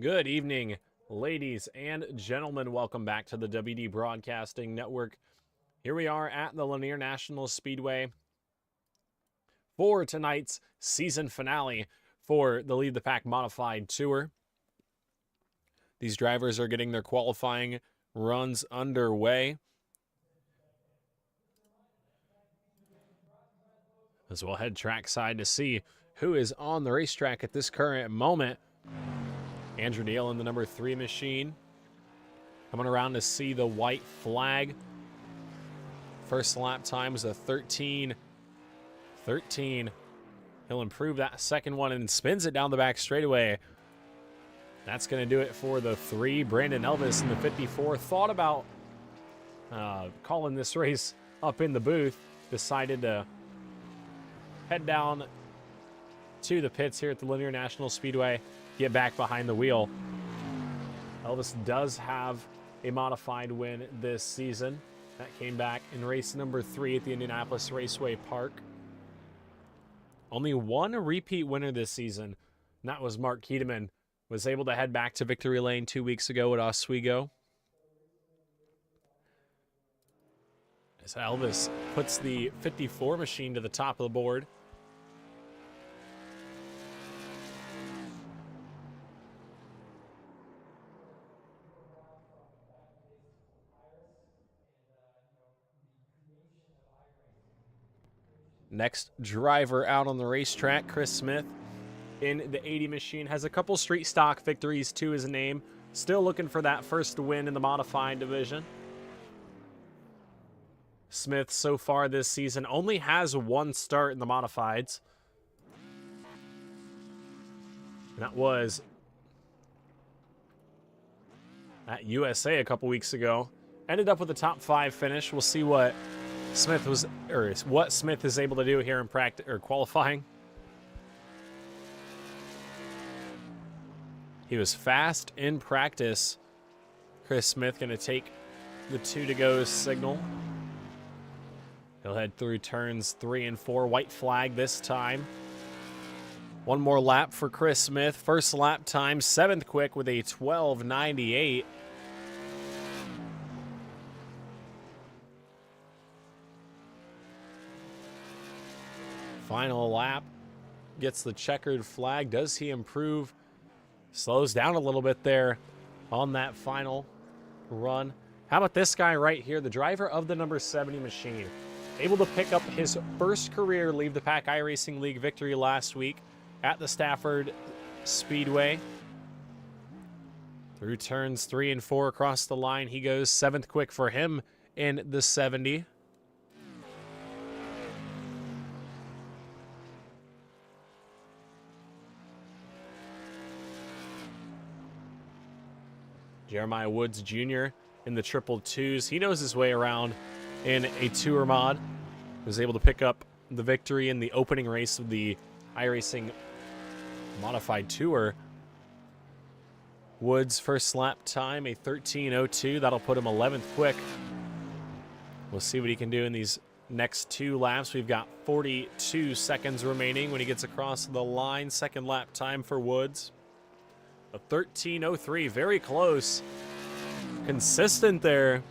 Good evening, ladies and gentlemen. Welcome back to the WD Broadcasting Network. Here we are at the Lanier National Speedway for tonight's season finale for the Lead the Pack Modified Tour. These drivers are getting their qualifying runs underway, as we'll head trackside to see who is on the racetrack at this current moment. Andrew Dale in the number 3 machine. Coming around to see the white flag. First lap time was a 13. He'll improve that second one and spins it down the back straightaway. That's going to do it for the 3. Brandon Elvis in the 54. Thought about calling this race up in the booth. Decided to head down to the pits here at the Lanier National Speedway. Get back behind the wheel. Elvis does have a modified win this season. That came back in race number 3 at the Indianapolis Raceway Park. Only one repeat winner this season, and that was Mark Keedeman. Was able to head back to victory lane 2 weeks ago at Oswego. As Elvis puts the 54 machine to the top of the board. Next driver out on the racetrack, Chris Smith in the 80 machine. Has a couple street stock victories to his name. Still looking for that first win in the modified division. Smith so far this season only has one start in the modifieds. And that was at USA a couple weeks ago. Ended up with a top 5 finish. We'll see what Smith is able to do here in practice or qualifying. He was fast in practice. Chris Smith going to take the 2 to go signal. He'll head through turns 3 and 4. White flag this time. One more lap for Chris Smith. First lap time, 7th quick with a 12:98. Final lap, gets the checkered flag. Does he improve? Slows down a little bit there on that final run. How about this guy right here, the driver of the number 70 machine? Able to pick up his first career Leave the Pack iRacing League victory last week at the Stafford Speedway. Through turns 3 and 4 across the line, he goes 7th quick for him in the 70. Jeremiah Woods Jr. in the triple 2s. He knows his way around in a tour mod. Was able to pick up the victory in the opening race of the iRacing Modified Tour. Woods' first lap time, a 13:02. That'll put him 11th quick. We'll see what he can do in these next 2 laps. We've got 42 seconds remaining when he gets across the line. Second lap time for Woods. A 13:03, very close. Consistent there.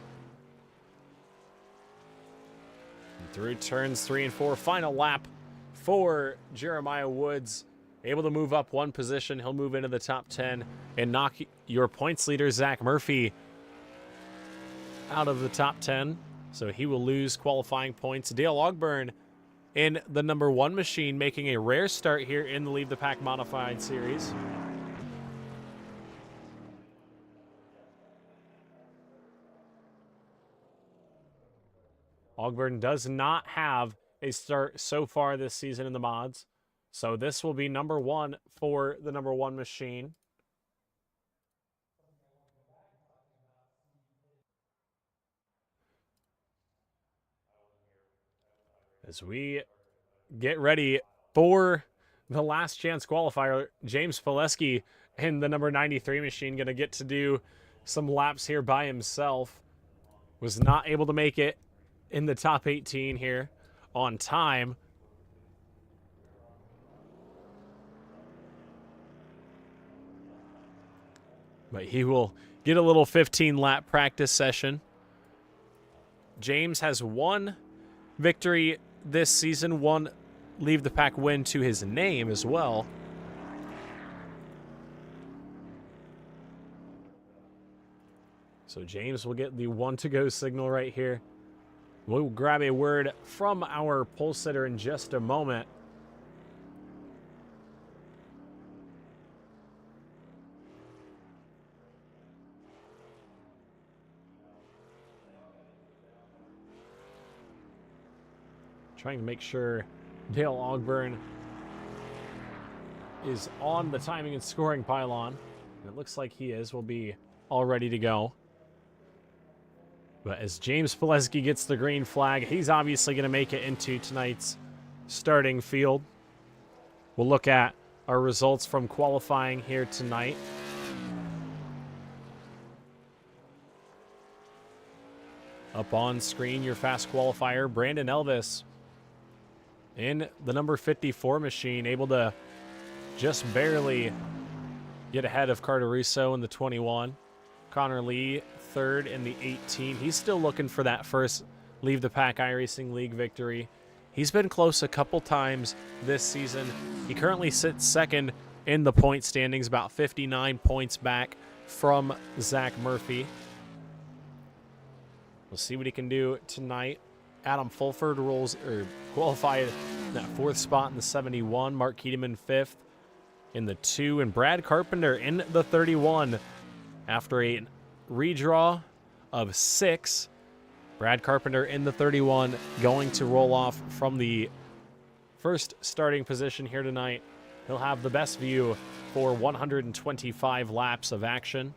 Through turns 3 and 4, final lap for Jeremiah Woods. Able to move up 1 position. He'll move into the top 10 and knock your points leader, Zach Murphy, out of the top 10. So he will lose qualifying points. Dale Ogburn in the number 1 machine, making a rare start here in the Leave the Pack Modified Series. Ogburn does not have a start so far this season in the mods. So this will be number 1 for the number 1 machine. As we get ready for the last chance qualifier, James Pileski in the number 93 machine going to get to do some laps here by himself. Was not able to make it in the top 18 here on time. But he will get a little 15-lap practice session. James has one victory this season, one Leave the Pack win to his name as well. So James will get the 1 to go signal right here. We'll grab a word from our pole sitter in just a moment. Trying to make sure Dale Ogburn is on the timing and scoring pylon. And it looks like he is. We'll be all ready to go. But as James Pileski gets the green flag, he's obviously going to make it into tonight's starting field. We'll look at our results from qualifying here tonight. Up on screen, your fast qualifier, Brandon Elvis, in the number 54 machine, able to just barely get ahead of Carter Russo in the 21. Connor Lee, third in the 18. He's still looking for that first Leave the Pack iRacing League victory. He's been close a couple times this season. He currently sits second in the point standings, about 59 points back from Zach Murphy. We'll see what he can do tonight. Adam Fulford qualified in that 4th spot in the 71. Mark Keedeman 5th in the 2. And Brad Carpenter in the 31 after a redraw of 6. Brad Carpenter in the 31 going to roll off from the first starting position here tonight. He'll have the best view for 125 laps of action.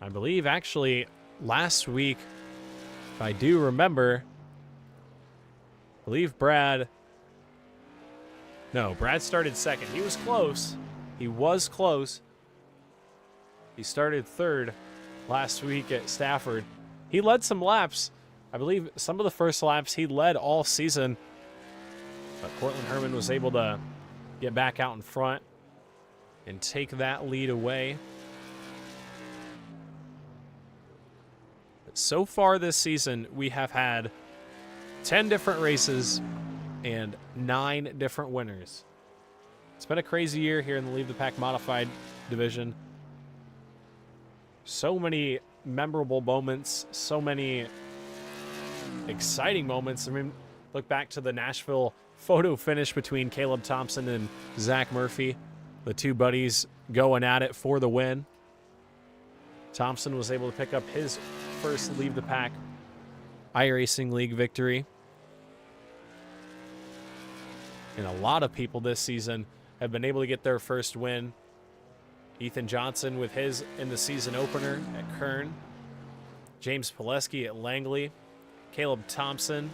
I believe actually last week, if I do remember, I believe Brad started second. He was close. He was close. He started third last week at Stafford. He led some laps. I believe some of the first laps he led all season. But Cortland Herman was able to get back out in front and take that lead away. But so far this season, we have had 10 different races and 9 different winners. It's been a crazy year here in the Leave the Pack Modified division. So many memorable moments, so many exciting moments. I mean, look back to the Nashville photo finish between Caleb Thompson and Zach Murphy. The two buddies going at it for the win. Thompson was able to pick up his first Leave the Pack iRacing League victory. And a lot of people this season have been able to get their first win. Ethan Johnson with his in the season opener at Kern. James Pileski at Langley. Caleb Thompson. And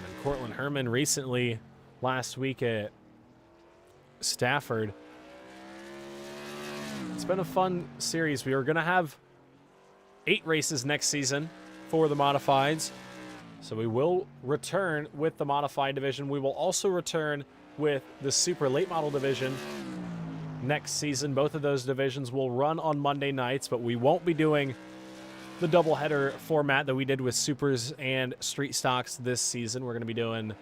then Cortland Herman recently last week at Stafford. It's been a fun series. We are going to have 8 races next season for the Modifieds. So we will return with the Modified division. We will also return with the Super Late Model division next season. Both of those divisions will run on Monday nights, but we won't be doing the doubleheader format that we did with Supers and Street Stocks this season. We're going to be doing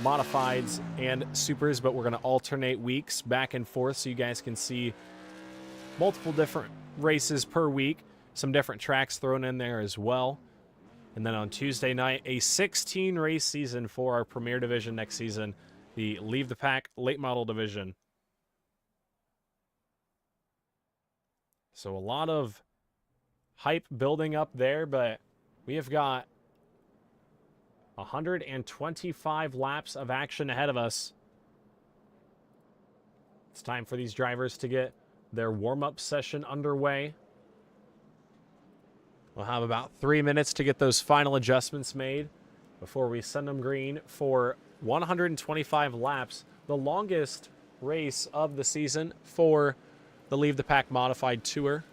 Modifieds and Supers, but we're going to alternate weeks back and forth so you guys can see multiple different races per week, some different tracks thrown in there as well. And then on Tuesday night, a 16-race season for our Premier Division next season, the Leave the Pack Late Model Division. So a lot of hype building up there, but we have got 125 laps of action ahead of us. It's time for these drivers to get their warm-up session underway. We'll have about 3 minutes to get those final adjustments made before we send them green for 125 laps, the longest race of the season for the Leave the Pack Modified Tour.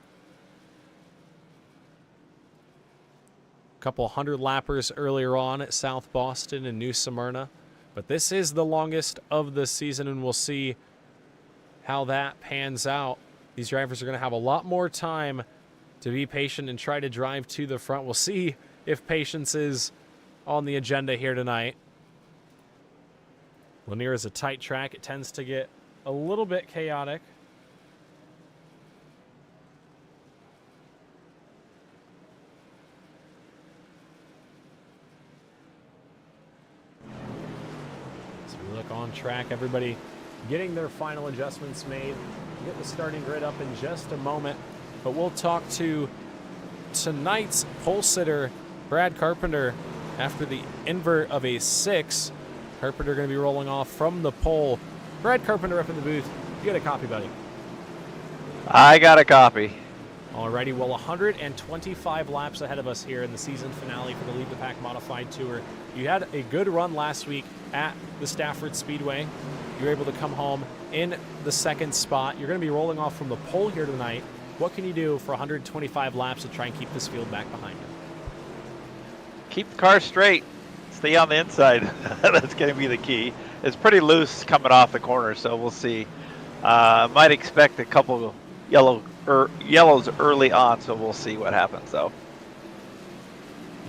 A couple hundred lappers earlier on at South Boston and New Smyrna But this is the longest of the season, and we'll see how that pans out. These drivers are going to have a lot more time to be patient and try to drive to the front. We'll see if patience is on the agenda here tonight. Lanier is a tight track. It tends to get a little bit chaotic. So we look on track, everybody getting their final adjustments made. Get the starting grid up in just a moment, but we'll talk to tonight's pole sitter, Brad Carpenter, after the invert of a 6. Carpenter going to be rolling off from the pole. Brad Carpenter up in the booth. You got a copy, buddy? I got a copy. Alrighty, well, 125 laps ahead of us here in the season finale for the Lead the Pack Modified Tour. You had a good run last week at the Stafford Speedway. You were able to come home in the second spot. You're going to be rolling off from the pole here tonight. What can you do for 125 laps to try and keep this field back behind you? Keep the car straight. Stay on the inside. That's going to be the key. It's pretty loose coming off the corner, so we'll see. Might expect a couple yellows early on, so we'll see what happens, though.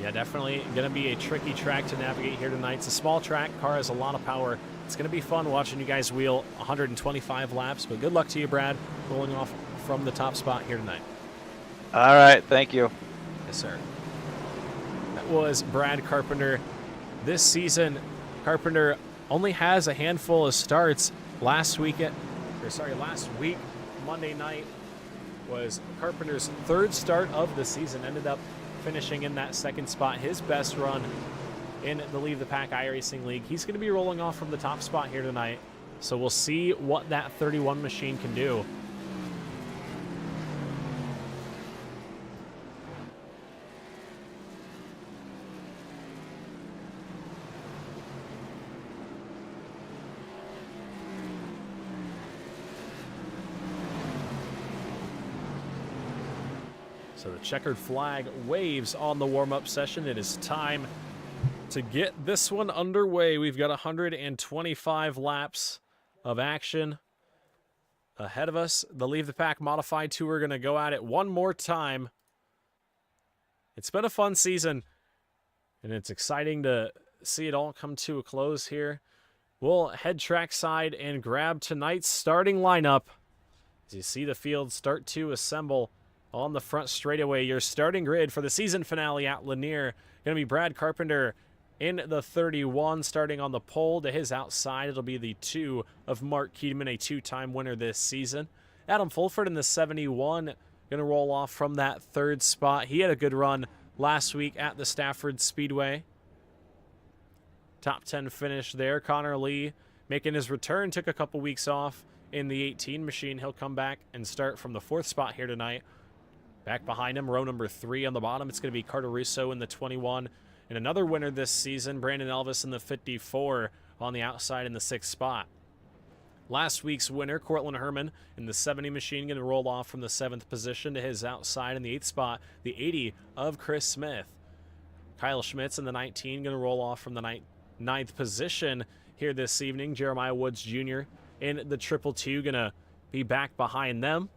Yeah, definitely going to be a tricky track to navigate here tonight. It's a small track. Car has a lot of power. It's going to be fun watching you guys wheel 125 laps, but good luck to you, Brad, rolling off from the top spot here tonight. All right, thank you. Yes, sir. That was Brad Carpenter. This season, Carpenter only has a handful of starts. Last week, Monday night, was Carpenter's third start of the season. Ended up finishing in that second spot, his best run in the Leave the Pack iRacing League. He's going to be rolling off from the top spot here tonight, so we'll see what that 31 machine can do. So the checkered flag waves on the warm-up session. It is time to get this one underway. We've got 125 laps of action ahead of us. The Leave the Pack Modified Tour are going to go at it one more time. It's been a fun season, and it's exciting to see it all come to a close here. We'll head trackside and grab tonight's starting lineup as you see the field start to assemble on the front straightaway. Your starting grid for the season finale at Lanier going to be Brad Carpenter in the 31, starting on the pole. To his outside, it'll be the 2 of Mark Keedeman, a 2-time winner this season. Adam Fulford in the 71, going to roll off from that third spot. He had a good run last week at the Stafford Speedway. Top 10 finish there. Connor Lee making his return, took a couple weeks off in the 18 machine. He'll come back and start from the 4th spot here tonight. Back behind him, row number 3 on the bottom, it's going to be Carter Russo in the 21. And another winner this season, Brandon Elvis in the 54 on the outside in the 6th spot. Last week's winner, Cortland Herman in the 70 machine, going to roll off from the 7th position to his outside in the 8th spot. The 80 of Chris Smith. Kyle Schmitz in the 19, going to roll off from the 9th position here this evening. Jeremiah Woods Jr. in the 222, going to be back behind them.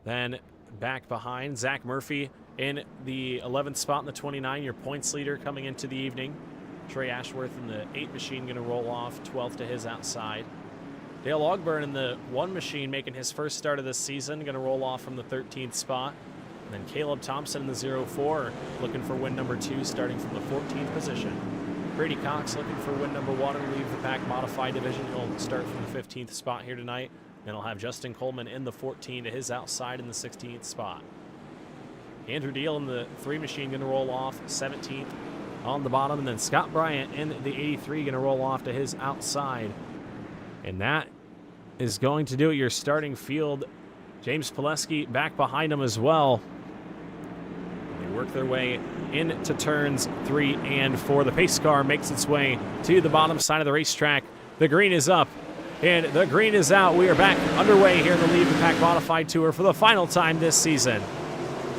Then back behind, Zach Murphy in the 11th spot in the 29, your points leader coming into the evening. Trey Ashworth in the 8 machine going to roll off, 12th to his outside. Dale Ogburn in the 1 machine making his first start of this season, going to roll off from the 13th spot. And then Caleb Thompson in the 04 looking for win number 2, starting from the 14th position. Brady Cox looking for win number 1 and Leave the Pack Modified Division. He'll start from the 15th spot here tonight. Then I'll have Justin Coleman in the 14 to his outside in the 16th spot. Andrew Deal in the 3 machine going to roll off 17th on the bottom. And then Scott Bryant in the 83 going to roll off to his outside. And that is going to do it. Your starting field. James Pileski back behind him as well. They work their way into turns 3 and 4. The pace car makes its way to the bottom side of the racetrack. The green is up. And the green is out. We are back underway here in the Leave the Pack Modified Tour for the final time this season.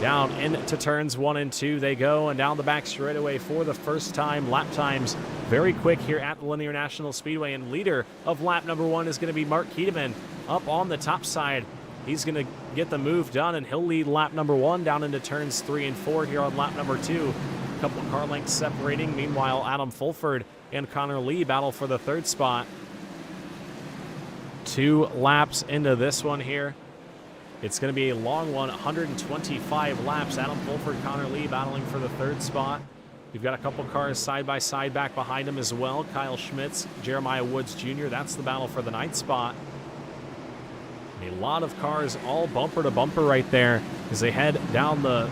Down into turns 1 and 2 they go, and down the back straightaway for the first time. Lap times very quick here at the Lanier National Speedway, and leader of lap number 1 is going to be Mark Keteman up on the top side. He's going to get the move done, and he'll lead lap number 1 down into turns 3 and 4 here on lap number 2. A couple car lengths separating. Meanwhile, Adam Fulford and Connor Lee battle for the 3rd spot. 2 laps into this one here. It's going to be a long one, 125 laps. Adam Fulford, Connor Lee battling for the 3rd spot. We've got a couple cars side by side back behind him as well. Kyle Schmitz, Jeremiah Woods Jr. That's the battle for the 9th spot. And a lot of cars all bumper to bumper right there as they head down the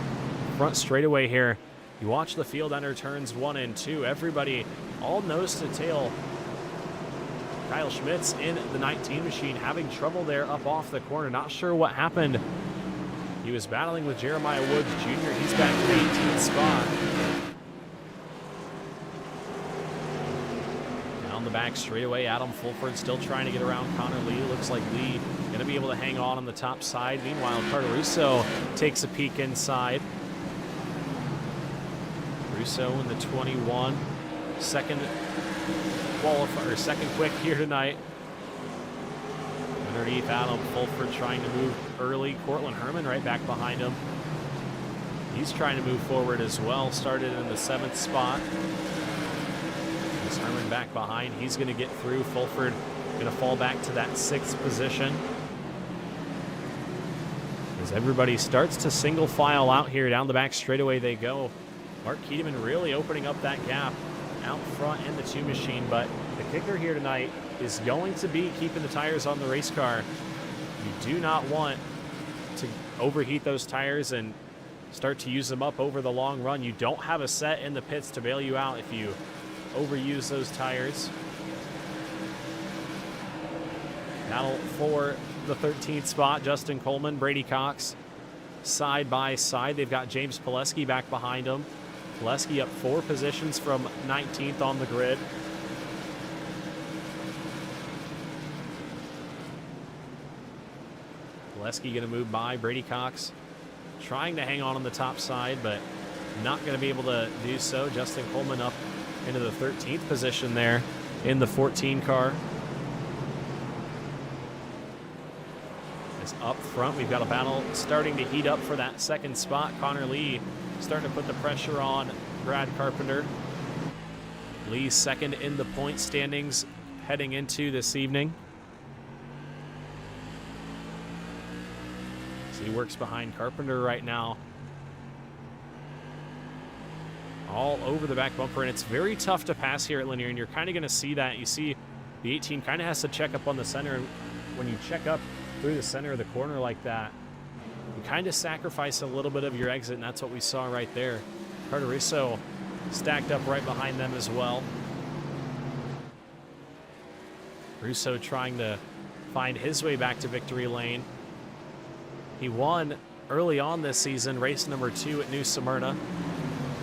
front straightaway here. You watch the field enter turns 1 and 2. Everybody all nose to tail. Kyle Schmitz in the 19 machine having trouble there up off the corner. Not sure what happened. He was battling with Jeremiah Woods Jr. He's back to the 18th spot. Down the back straightaway, Adam Fulford still trying to get around Connor Lee. Looks like Lee going to be able to hang on the top side. Meanwhile, Carter Russo takes a peek inside. Russo in the 21. Second quick here tonight. Underneath Adam Fulford trying to move early. Cortland Herman right back behind him. He's trying to move forward as well. Started in the 7th spot. As Herman back behind, he's going to get through. Fulford going to fall back to that 6th position. As everybody starts to single file out here down the back straightaway they go. Mark Keteman really opening up that gap out front in the 2 machine, but the kicker here tonight is going to be keeping the tires on the race car. You do not want to overheat those tires and start to use them up over the long run. You don't have a set in the pits to bail you out if you overuse those tires. Battle for the 13th spot, Justin Coleman, Brady Cox side by side. They've got James Pileski back behind them. Pileski up 4 positions from 19th on the grid. Pileski going to move by. Brady Cox trying to hang on the top side, but not going to be able to do so. Justin Coleman up into the 13th position there in the 14 car. As up front, we've got a battle starting to heat up for that 2nd spot. Connor Lee starting to put the pressure on Brad Carpenter. Lee 2nd in the point standings heading into this evening. So he works behind Carpenter right now. All over the back bumper, and it's very tough to pass here at Lanier, and you're kind of going to see that. You see the 18 kind of has to check up on the center, and when you check up through the center of the corner like that, you kind of sacrifice a little bit of your exit, and that's what we saw right there. Carter Russo stacked up right behind them as well. Russo trying to find his way back to victory lane. He won early on this season, race number 2 at New Smyrna,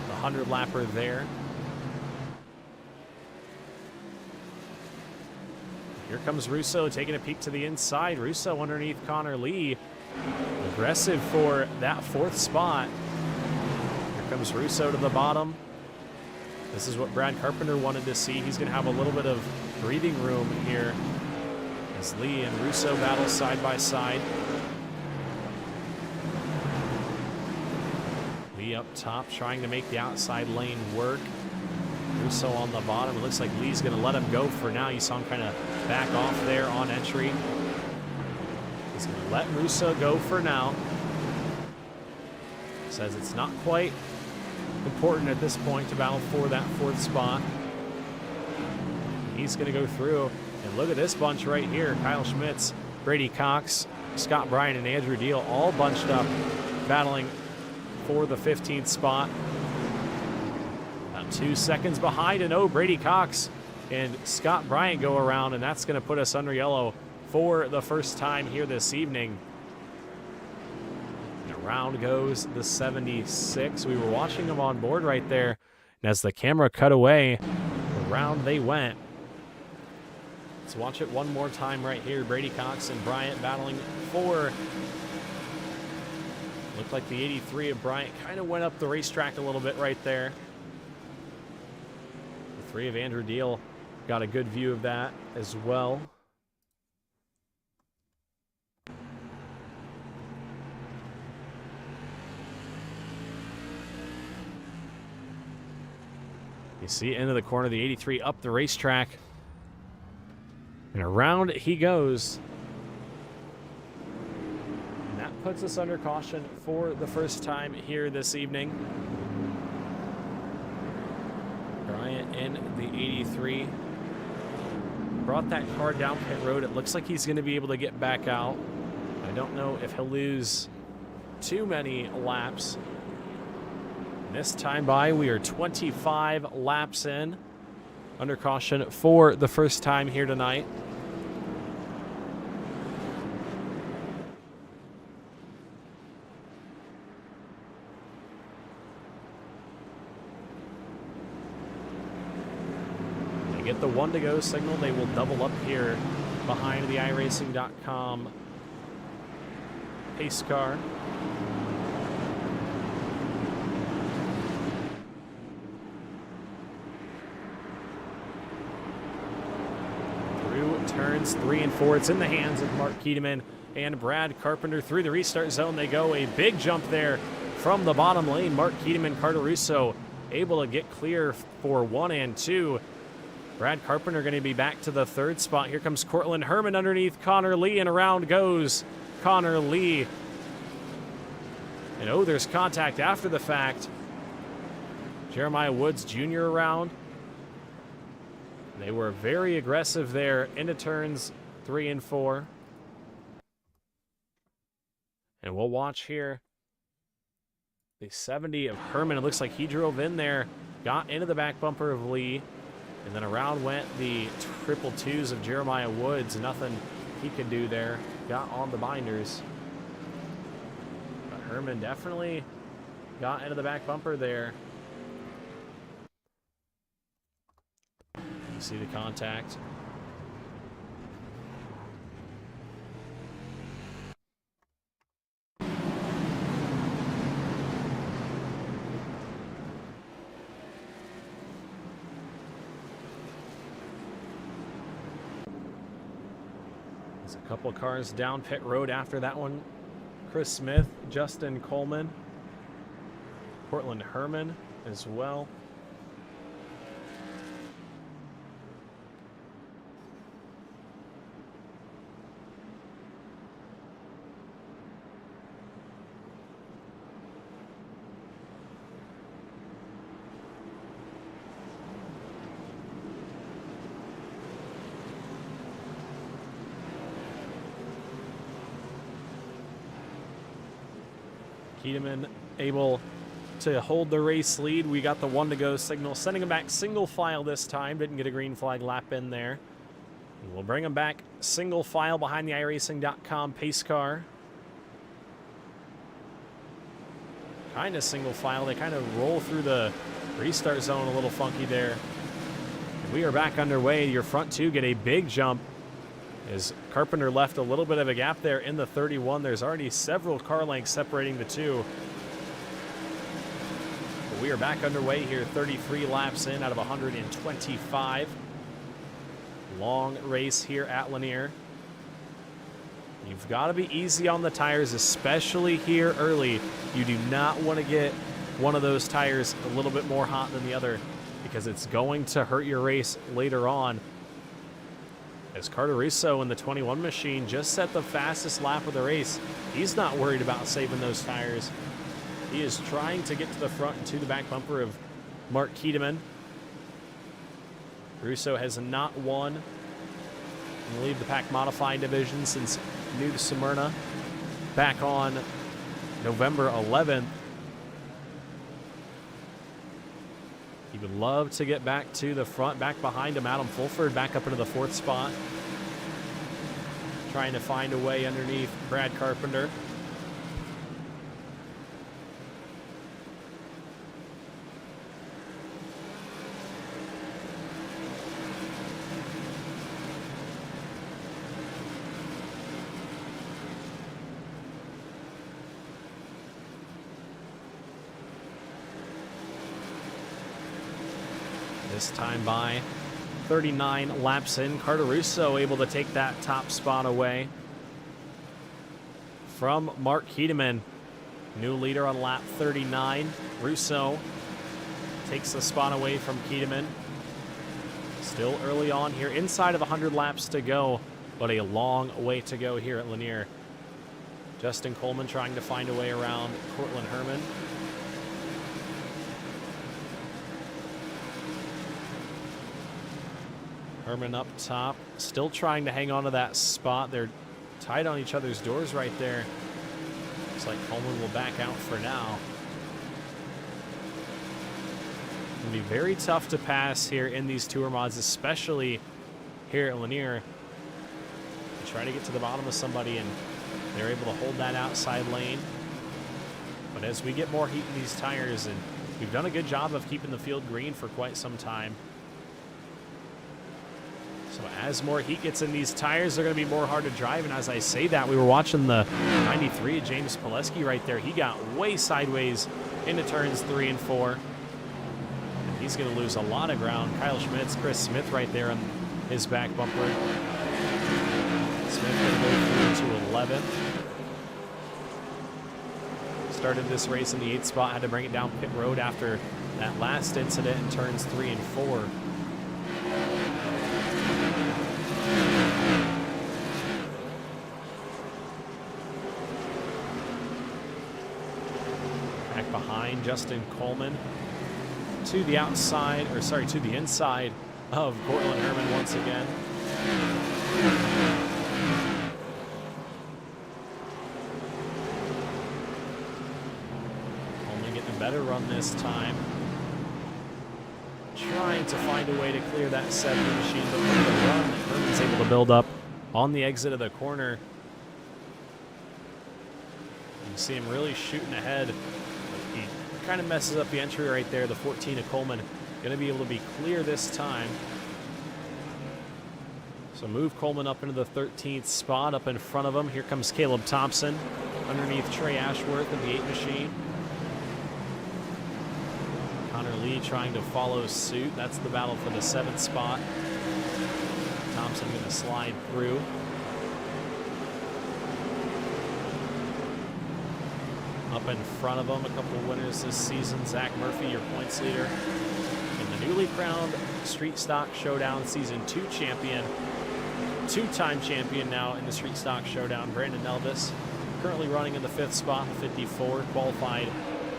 the 100-lapper there. Here comes Russo taking a peek to the inside. Russo underneath Connor Lee. Aggressive for that 4th spot. Here comes Russo to the bottom. This is what Brad Carpenter wanted to see. He's going to have a little bit of breathing room here as Lee and Russo battle side by side. Lee up top trying to make the outside lane work. Russo on the bottom. It looks like Lee's going to let him go for now. You saw him kind of back off there on entry. He's going to let Russo go for now. Says it's not quite important at this point to battle for that 4th spot. He's going to go through. And look at this bunch right here. Kyle Schmitz, Brady Cox, Scott Bryan, and Andrew Deal all bunched up battling for the 15th spot. About 2 seconds behind, and Brady Cox and Scott Bryant go around, and that's going to put us under yellow for the first time here this evening. And around goes the 76. We were watching them on board right there, and as the camera cut away, around they went. Let's watch it one more time right here. Brady Cox and Bryant battling for Looked like the 83 of Bryant kind of went up the racetrack a little bit right there. The 3 of Andrew Deal got a good view of that as well. You see into the corner, the 83 up the racetrack. And around he goes. And that puts us under caution for the first time here this evening. Bryant in the 83. Brought that car down pit road. It looks like he's going to be able to get back out. I don't know if he'll lose too many laps. This time by, we are 25 laps in. Under caution for the first time here tonight. They get the 1 to go signal. They will double up here behind the iRacing.com pace car. Turns 3 and 4. It's in the hands of Mark Keteman and Brad Carpenter through the restart zone. They go a big jump there from the bottom lane. Mark Keteman, Carter Russo able to get clear for 1 and 2. Brad Carpenter going to be back to the 3rd spot. Here comes Cortland Herman underneath Connor Lee, and around goes Connor Lee. And oh, there's contact after the fact. Jeremiah Woods Jr. around. They were very aggressive there into turns 3 and 4. And we'll watch here the 70 of Herman. It looks like he drove in there, got into the back bumper of Lee, and then around went the 222s of Jeremiah Woods. Nothing he could do there. Got on the binders. But Herman definitely got into the back bumper there. See the contact. There's a couple cars down pit road after that one. Chris Smith, Justin Coleman, Portland Herman as well. Keteman able to hold the race lead. We got the 1 to go signal, sending him back single file this time. Didn't get a green flag lap in there. And we'll bring him back single file behind the iRacing.com pace car. Kind of single file. They kind of roll through the restart zone a little funky there. And we are back underway. Your front 2 get a big jump as Carpenter left a little bit of a gap there in the 31. There's already several car lengths separating the 2. But we are back underway here, 33 laps in out of 125. Long race here at Lanier. You've got to be easy on the tires, especially here early. You do not want to get one of those tires a little bit more hot than the other because it's going to hurt your race later on. As Carter Russo in the 21 machine just set the fastest lap of the race. He's not worried about saving those tires. He is trying to get to the front and to the back bumper of Mark Keteman. Russo has not won in the Lead the Pack Modified division since new to Smyrna back on November 11th. He would love to get back to the front, back behind him. Adam Fulford back up into the 4th spot. Trying to find a way underneath Brad Carpenter. This time by 39 laps in. Carter Russo able to take that top spot away from Mark Hedeman. New leader on lap 39. Russo takes the spot away from Kedeman. Still early on here, inside of 100 laps to go, but a long way to go here at Lanier. Justin Coleman trying to find a way around Cortland Herman. Herman up top, still trying to hang on to that spot. They're tied on each other's doors right there. Looks like Coleman will back out for now. It'll be very tough to pass here in these tour mods, especially here at Lanier. You try to get to the bottom of somebody and they're able to hold that outside lane. But as we get more heat in these tires, and we've done a good job of keeping the field green for quite some time. So as more heat gets in these tires, they're going to be more hard to drive. And as I say that, we were watching the 93 of James Pileski right there. He got way sideways into turns 3 and 4. And he's going to lose a lot of ground. Kyle Schmitz, Chris Smith right there on his back bumper. Smith going to go through to 11th. Started this race in the 8th spot, had to bring it down pit road after that last incident in turns 3 and 4. Back behind Justin Coleman to the outside, or sorry, to the inside of Cortland Herman once again. Better run this time. Trying to find a way to clear that 70 machine, but with the run that Herman's able to build up on the exit of the corner. You see him really shooting ahead. He kind of messes up the entry right there. The 14 of Coleman going to be able to be clear this time. So move Coleman up into the 13th spot up in front of him. Here comes Caleb Thompson underneath Trey Ashworth in the 8 machine. Connor Lee trying to follow suit. That's the battle for the 7th spot. Thompson going to slide through. Up in front of him, a couple of winners this season. Zach Murphy, your points leader. And the newly crowned Street Stock Showdown Season 2 champion. 2-time champion now in the Street Stock Showdown, Brandon Elvis. Currently running in the 5th spot, the 54. Qualified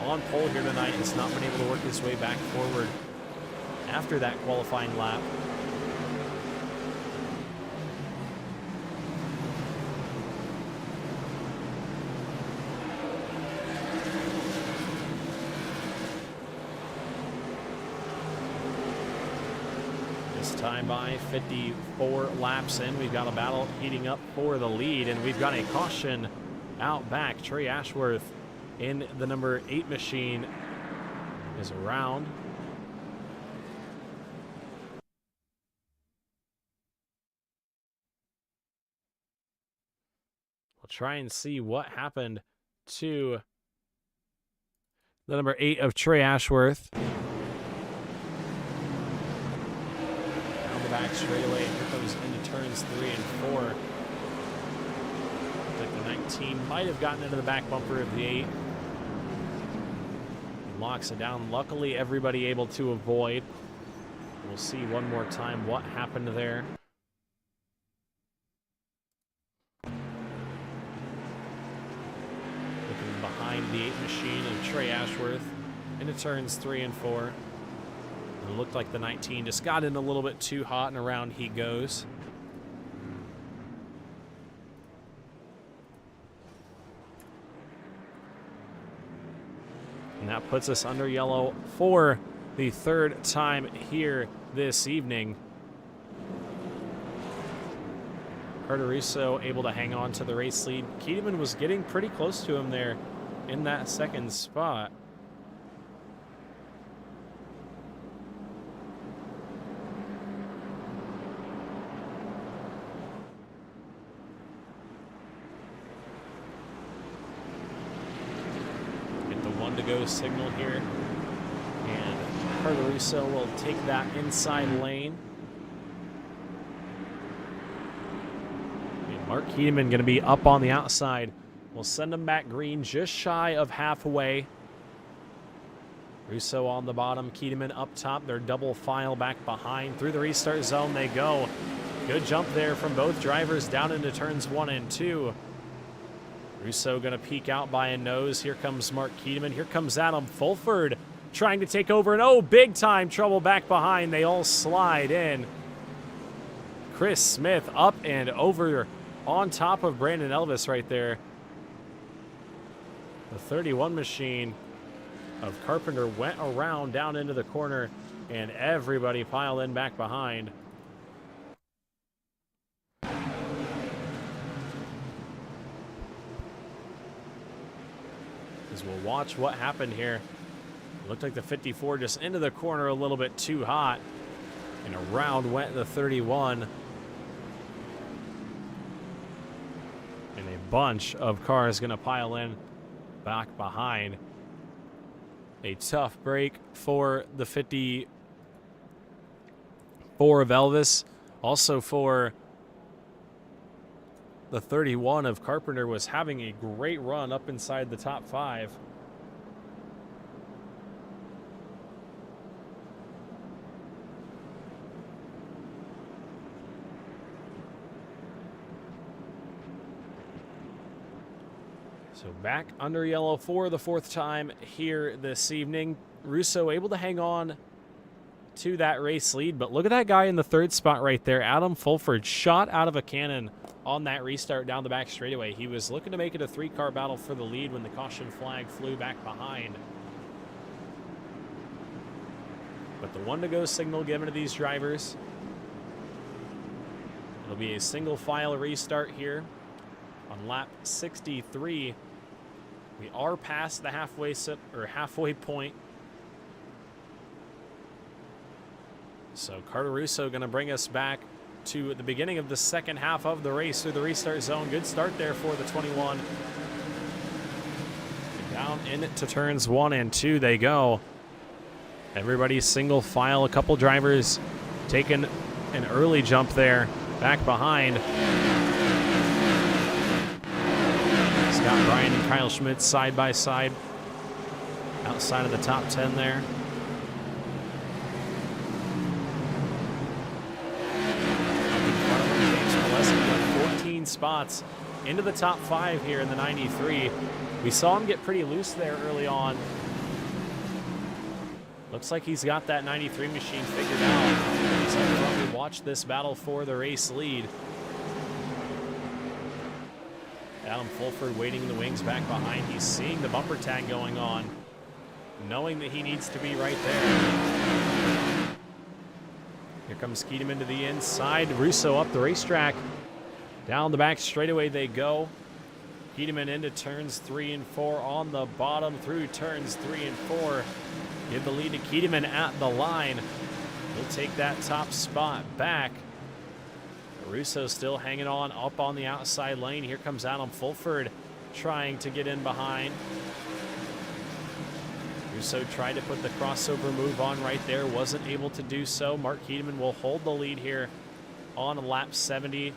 on pole here tonight. Has not been able to work his way back forward after that qualifying lap. This time by 54 laps in. We've got a battle heating up for the lead, and we've got a caution out back. Trey Ashworth in the number 8 machine is around. We'll try and see what happened to the number 8 of Trey Ashworth. Down the back straightaway, here comes into turns 3 and 4. Like the 19 might have gotten into the back bumper of the 8. Locks it down. Luckily, everybody able to avoid. We'll see one more time what happened there. Looking behind the 8 machine of Trey Ashworth into turns 3 and 4. And it looked like the 19 just got in a little bit too hot, and around he goes. And that puts us under yellow for the 3rd time here this evening. Carter Russo able to hang on to the race lead. Kedeman was getting pretty close to him there in that 2nd spot. To go signal here, and Cardoruso will take that inside lane. And Mark Heedemann going to be up on the outside. We'll send him back green, just shy of halfway. Russo on the bottom, Keedemann up top. They're double file back behind. Through the restart zone they go. Good jump there from both drivers down into turns 1 and 2. Russo going to peek out by a nose. Here comes Mark Keedemann. Here comes Adam Fulford trying to take over. And oh, big time trouble back behind. They all slide in. Chris Smith up and over on top of Brandon Elvis right there. The 31 machine of Carpenter went around down into the corner, and everybody piled in back behind. As we'll watch what happened here. It looked like the 54 just into the corner a little bit too hot, and around went the 31. And a bunch of cars going to pile in back behind. A tough break for the 54 of Elvis. Also for the 31 of Carpenter, was having a great run up inside the top 5. So back under yellow for the 4th time here this evening. Russo able to hang on to that race lead, but look at that guy in the 3rd spot right there. Adam Fulford shot out of a cannon on that restart down the back straightaway. He was looking to make it a 3-car battle for the lead when the caution flag flew back behind. But the 1-to-go signal given to these drivers. It'll be a single file restart here on lap 63. We are past the halfway point. So Cardoruso going to bring us back to the beginning of the 2nd half of the race through the restart zone. Good start there for the 21. Down into turns 1 and 2 they go. Everybody single file. A couple drivers taking an early jump there back behind. Scott Bryan and Kyle Schmitz side by side outside of the top 10 there. 14 spots into the top 5 here in the 93. We saw him get pretty loose there early on. Looks like he's got that 93 machine figured out. So we watch this battle for the race lead. Adam Fulford waiting in the wings back behind. He's seeing the bumper tag going on, knowing that he needs to be right there. Here comes Keedemann to the inside. Russo up the racetrack. Down the back straightaway they go. Keedemann into turns 3 and 4 on the bottom through turns 3 and 4. Give the lead to Keedemann at the line. He'll take that top spot back. Russo still hanging on up on the outside lane. Here comes Adam Fulford trying to get in behind. Russo tried to put the crossover move on right there. Wasn't able to do so. Mark Keedemann will hold the lead here on lap 70.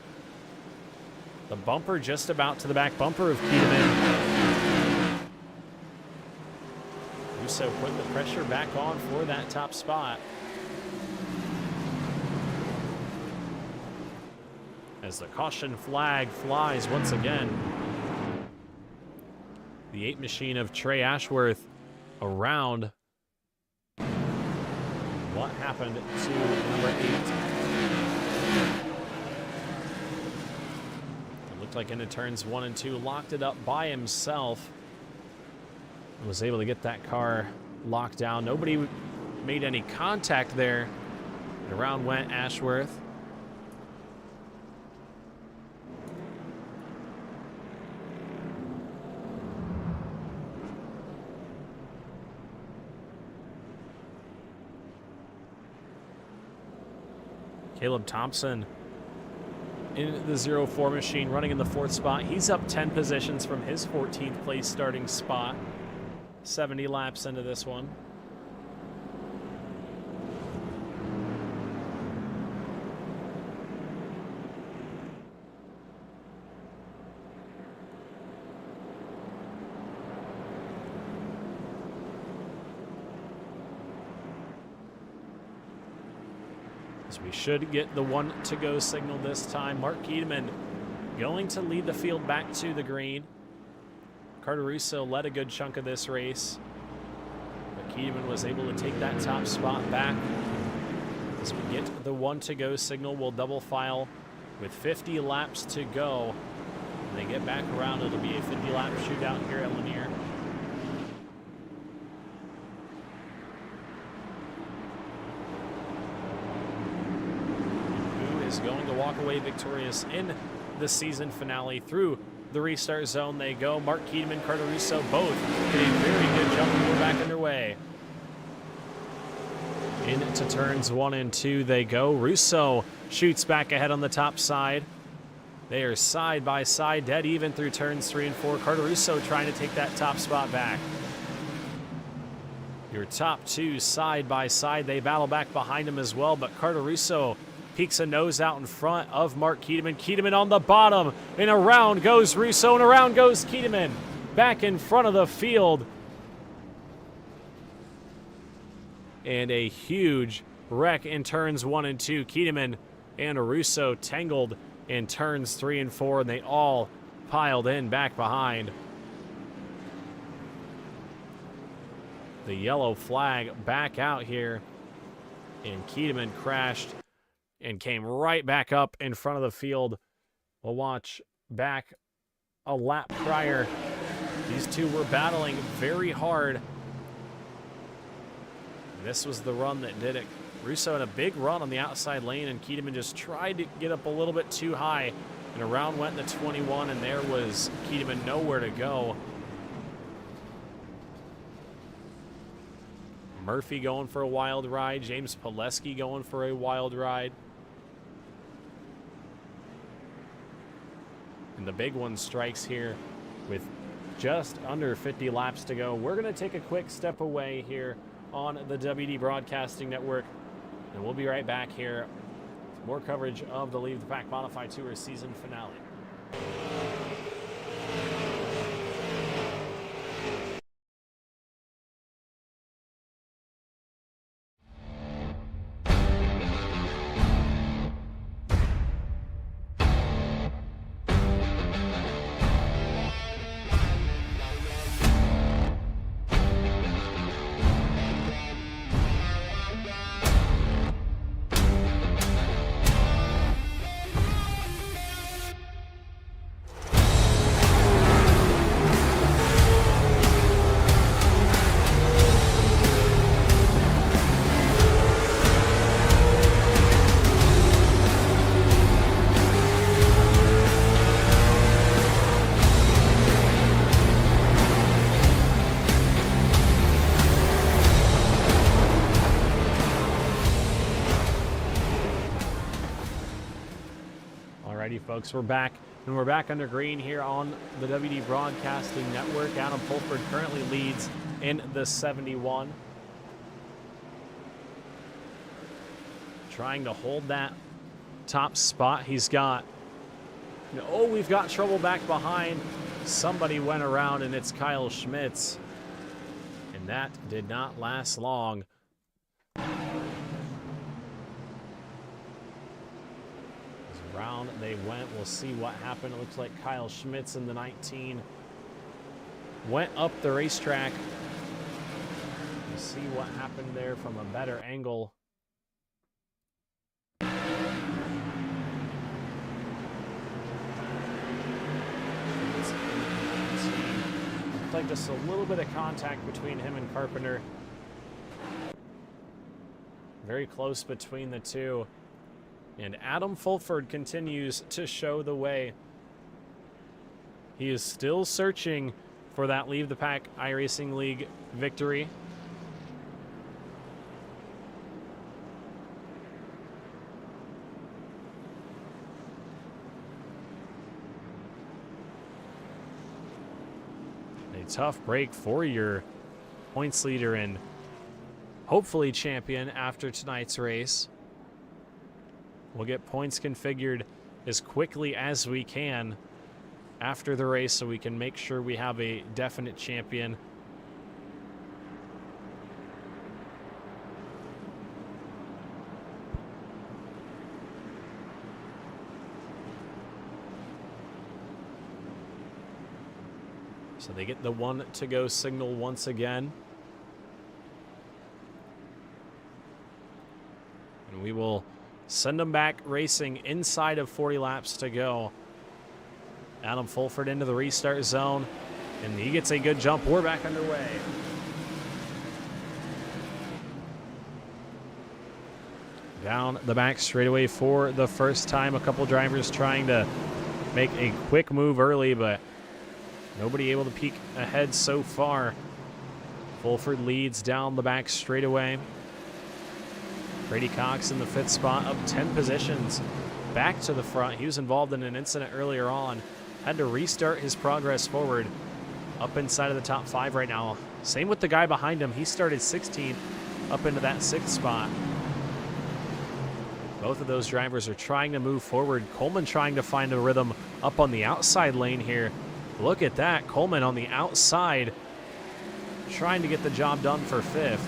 The bumper just about to the back bumper of Keedemann. Russo put the pressure back on for that top spot. As the caution flag flies once again. The 8 machine of Trey Ashworth around. What happened to number 8? It looked like into turns 1 and 2, locked it up by himself. Was able to get that car locked down. Nobody made any contact there. And around went Ashworth. Caleb Thompson in the 0-4 machine, running in the 4th spot. He's up 10 positions from his 14th place starting spot. 70 laps into this one. As we should get the 1-to-go signal this time. Mark Keedeman going to lead the field back to the green. Carter Russo led a good chunk of this race, but Keedeman was able to take that top spot back. As we get the 1-to-go signal, we'll double file with 50 laps to go. When they get back around, it'll be a 50-lap shootout here at Lanier. Is going to walk away victorious in the season finale. Through the restart zone they go. Mark Keedeman, Carter Russo, both get a very good jump, and we're back underway. Into turns 1 and 2 they go. Russo shoots back ahead on the top side. They are side by side, dead even through turns 3 and 4. Carter Russo trying to take that top spot back. Your top two side by side. They battle back behind him as well, but Carter Russo peeks a nose out in front of Mark Keedeman. Keedeman on the bottom, and around goes Russo, and around goes Keedeman. Back in front of the field. And a huge wreck in turns 1 and 2. Keedeman and Russo tangled in turns 3 and 4, and they all piled in back behind. The yellow flag back out here, and Keedeman crashed and came right back up in front of the field. We'll watch back a lap prior. These two were battling very hard. This was the run that did it. Russo had a big run on the outside lane, and Keedeman just tried to get up a little bit too high. And around went the 21, and there was Keedeman nowhere to go. Murphy going for a wild ride. James Pileski going for a wild ride. And the big one strikes here with just under 50 laps to go. We're going to take a quick step away here on the WD Broadcasting Network, and we'll be right back here with more coverage of the Leave the Pack Modified Tour season finale. Alrighty, folks, we're back, and we're back under green here on the WD Broadcasting Network. Adam Fulford currently leads in the 71. Trying to hold that top spot. He's got, oh, we've got trouble back behind. Somebody went around, and it's Kyle Schmitz. And that did not last long. Round they went. We'll see what happened. It looks like Kyle Schmitz in the 19 went up the racetrack. We'll see what happened there from a better angle. Looks like just a little bit of contact between him and Carpenter. Very close between the two. And Adam Fulford continues to show the way. He is still searching for that Leave the Pack iRacing League victory. A tough break for your points leader and hopefully champion after tonight's race. We'll get points configured as quickly as we can after the race so we can make sure we have a definite champion. So they get the 1 to go signal once again. And we will send them back racing inside of 40 laps to go. Adam Fulford into the restart zone, and he gets a good jump. We're back underway. Down the back straightaway for the first time. A couple drivers trying to make a quick move early, but nobody able to peek ahead so far. Fulford leads down the back straightaway. Brady Cox in the 5th spot, up 10 positions back to the front. He was involved in an incident earlier on. Had to restart his progress forward. Up inside of the top 5 right now. Same with the guy behind him. He started 16th up into that 6th spot. Both of those drivers are trying to move forward. Coleman trying to find a rhythm up on the outside lane here. Look at that. Coleman on the outside trying to get the job done for 5th.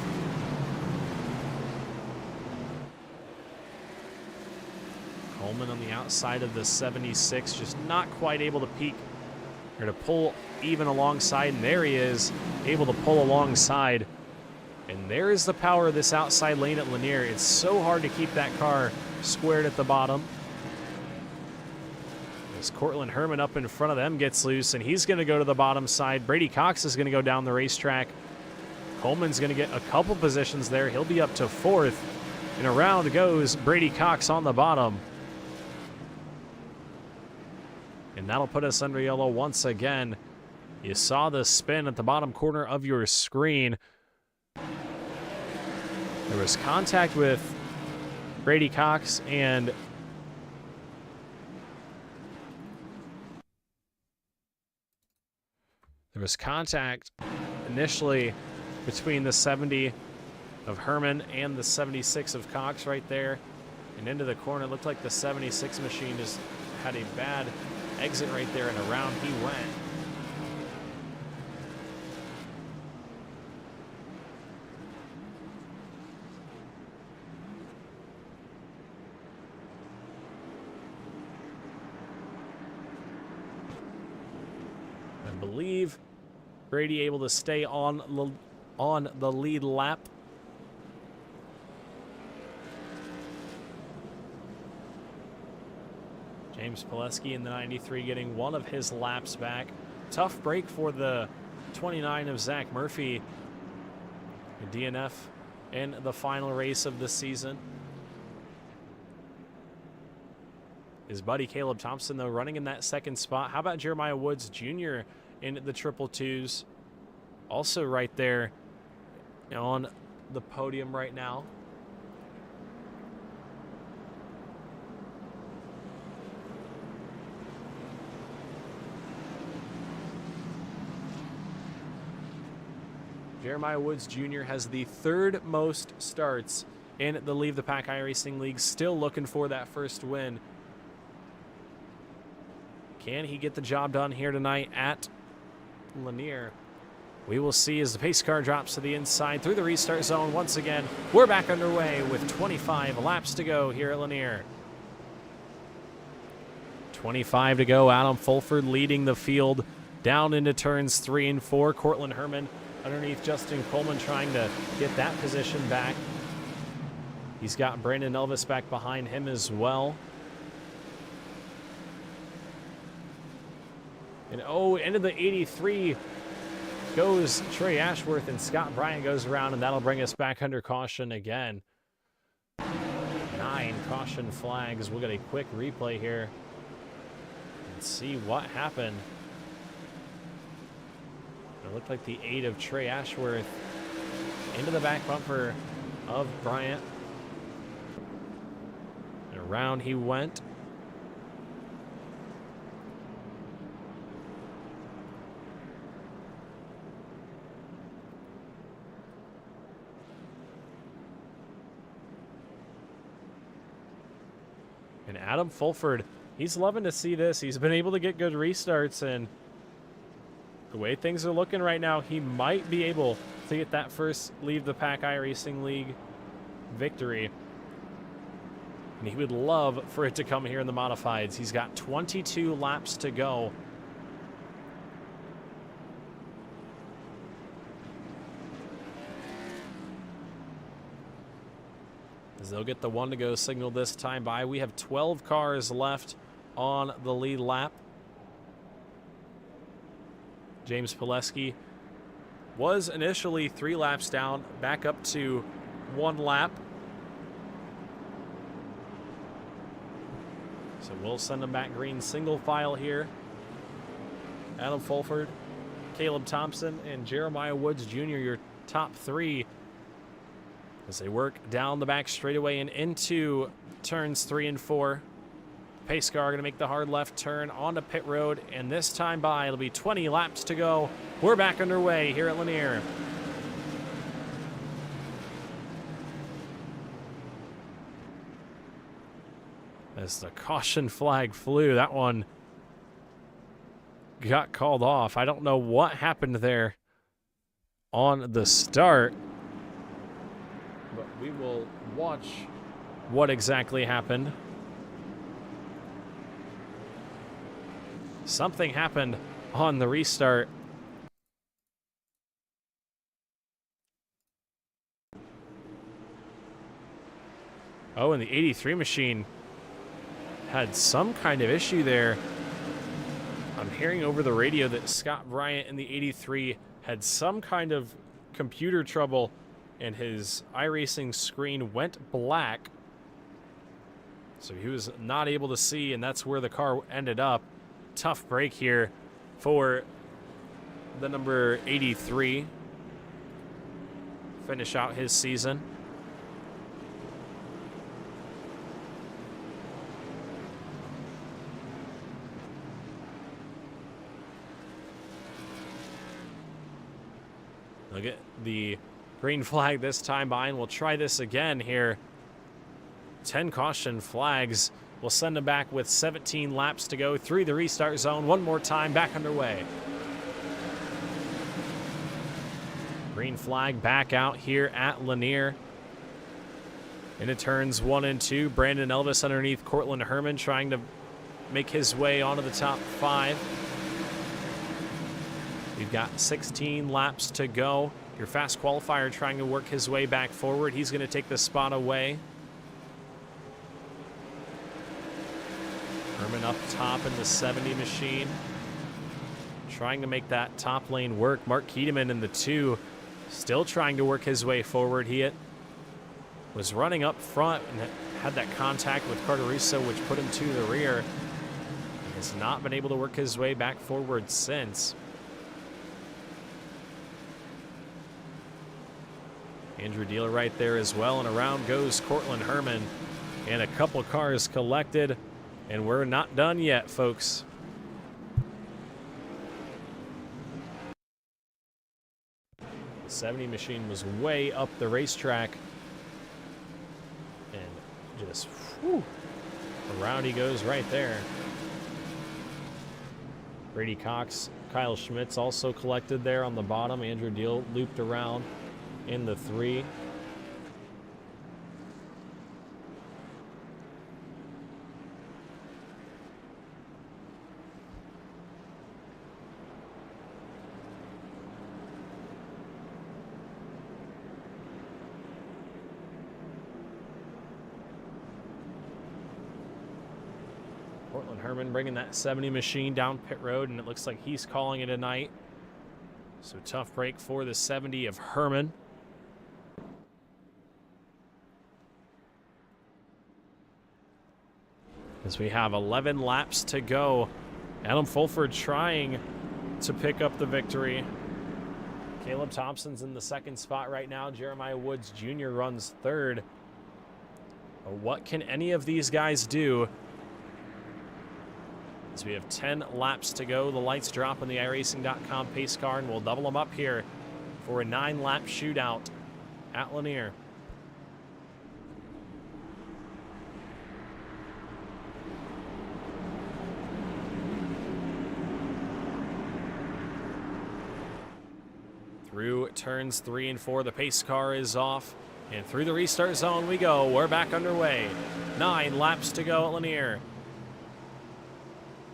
Coleman on the outside of the 76, just not quite able to peak or to pull even alongside. And there he is, able to pull alongside. And there is the power of this outside lane at Lanier. It's so hard to keep that car squared at the bottom. As Cortland Herman up in front of them gets loose, and he's going to go to the bottom side. Brady Cox is going to go down the racetrack. Coleman's going to get a couple positions there. He'll be up to 4th. And around goes Brady Cox on the bottom. And that'll put us under yellow once again. You saw the spin at the bottom corner of your screen. There was contact with Brady Cox, and there was contact initially between the 70 of Herman and the 76 of Cox right there. And into the corner, it looked like the 76 machine just had a bad exit right there, and around he went. I believe Brady able to stay on the lead lap. James Pileski in the 93 getting one of his laps back. Tough break for the 29 of Zach Murphy. The DNF in the final race of the season. His buddy Caleb Thompson, though, running in that 2nd spot. How about Jeremiah Woods Jr. in the triple twos? Also right there on the podium right now. Jeremiah Woods Jr. has the 3rd most starts in the Leave the Pack iRacing League. Still looking for that first win. Can he get the job done here tonight at Lanier? We will see as the pace car drops to the inside through the restart zone once again. We're back underway with 25 laps to go here at Lanier. 25 to go. Adam Fulford leading the field down into turns 3 and 4. Cortland Herman underneath Justin Coleman trying to get that position back. He's got Brandon Elvis back behind him as well. And into the 83 goes Trey Ashworth, and Scott Bryant goes around, and that'll bring us back under caution again. 9 caution flags. We'll get a quick replay here and see what happened. It looked like the 8 of Trey Ashworth into the back bumper of Bryant. And around he went. And Adam Fulford, he's loving to see this. He's been able to get good restarts, and the way things are looking right now, he might be able to get that first Leave the Pack iRacing League victory. And he would love for it to come here in the modifieds. He's got 22 laps to go. as they'll get the 1-to-go signal this time by. We have 12 cars left on the lead lap. James Pileski was initially 3 laps down, back up to 1 lap. So we'll send him back green single file here. Adam Fulford, Caleb Thompson, and Jeremiah Woods Jr., your top 3, as they work down the back straightaway and into turns 3 and 4. Pace car going to make the hard left turn onto pit road, and this time by, it'll be 20 laps to go. We're back underway here at Lanier. As the caution flag flew, that one got called off. I don't know what happened there on the start, but we will watch what exactly happened. Something happened on the restart. Oh, and the 83 machine had some kind of issue there. I'm hearing over the radio that Scott Bryant in the 83 had some kind of computer trouble and his iRacing screen went black. So he was not able to see, and that's where the car ended up. Tough break here for the number 83. Finish out his season. Look at the green flag this time by, and we'll try this again here. 10 caution flags. We'll send them back with 17 laps to go through the restart zone. One more time, back underway. Green flag back out here at Lanier. Into turns 1 and 2. Brandon Elvis underneath Cortland Herman trying to make his way onto the top 5. We've got 16 laps to go. Your fast qualifier trying to work his way back forward. He's going to take the spot away. Herman up top in the 70 machine, trying to make that top lane work. Mark Keedeman in the 2, still trying to work his way forward. He was running up front and had that contact with Carter Russo, which put him to the rear. He has not been able to work his way back forward since. Andrew Dealer right there as well, and around goes Cortland Herman. And a couple cars collected, and we're not done yet, folks. The 70 machine was way up the racetrack, and just whew, around he goes right there. Brady Cox, Kyle Schmitz also collected there on the bottom. Andrew Deal looped around in the 3. Cortland Herman bringing that 70 machine down pit road, and it looks like he's calling it a night. So tough break for the 70 of Herman. As we have 11 laps to go. Adam Fulford trying to pick up the victory. Caleb Thompson's in the 2nd spot right now. Jeremiah Woods Jr. runs 3rd. But what can any of these guys do? As we have 10 laps to go. The lights drop on the iRacing.com pace car, and we'll double them up here for a 9-lap shootout at Lanier. Through turns 3 and 4, the pace car is off, and through the restart zone we go. We're back underway. 9 laps to go at Lanier.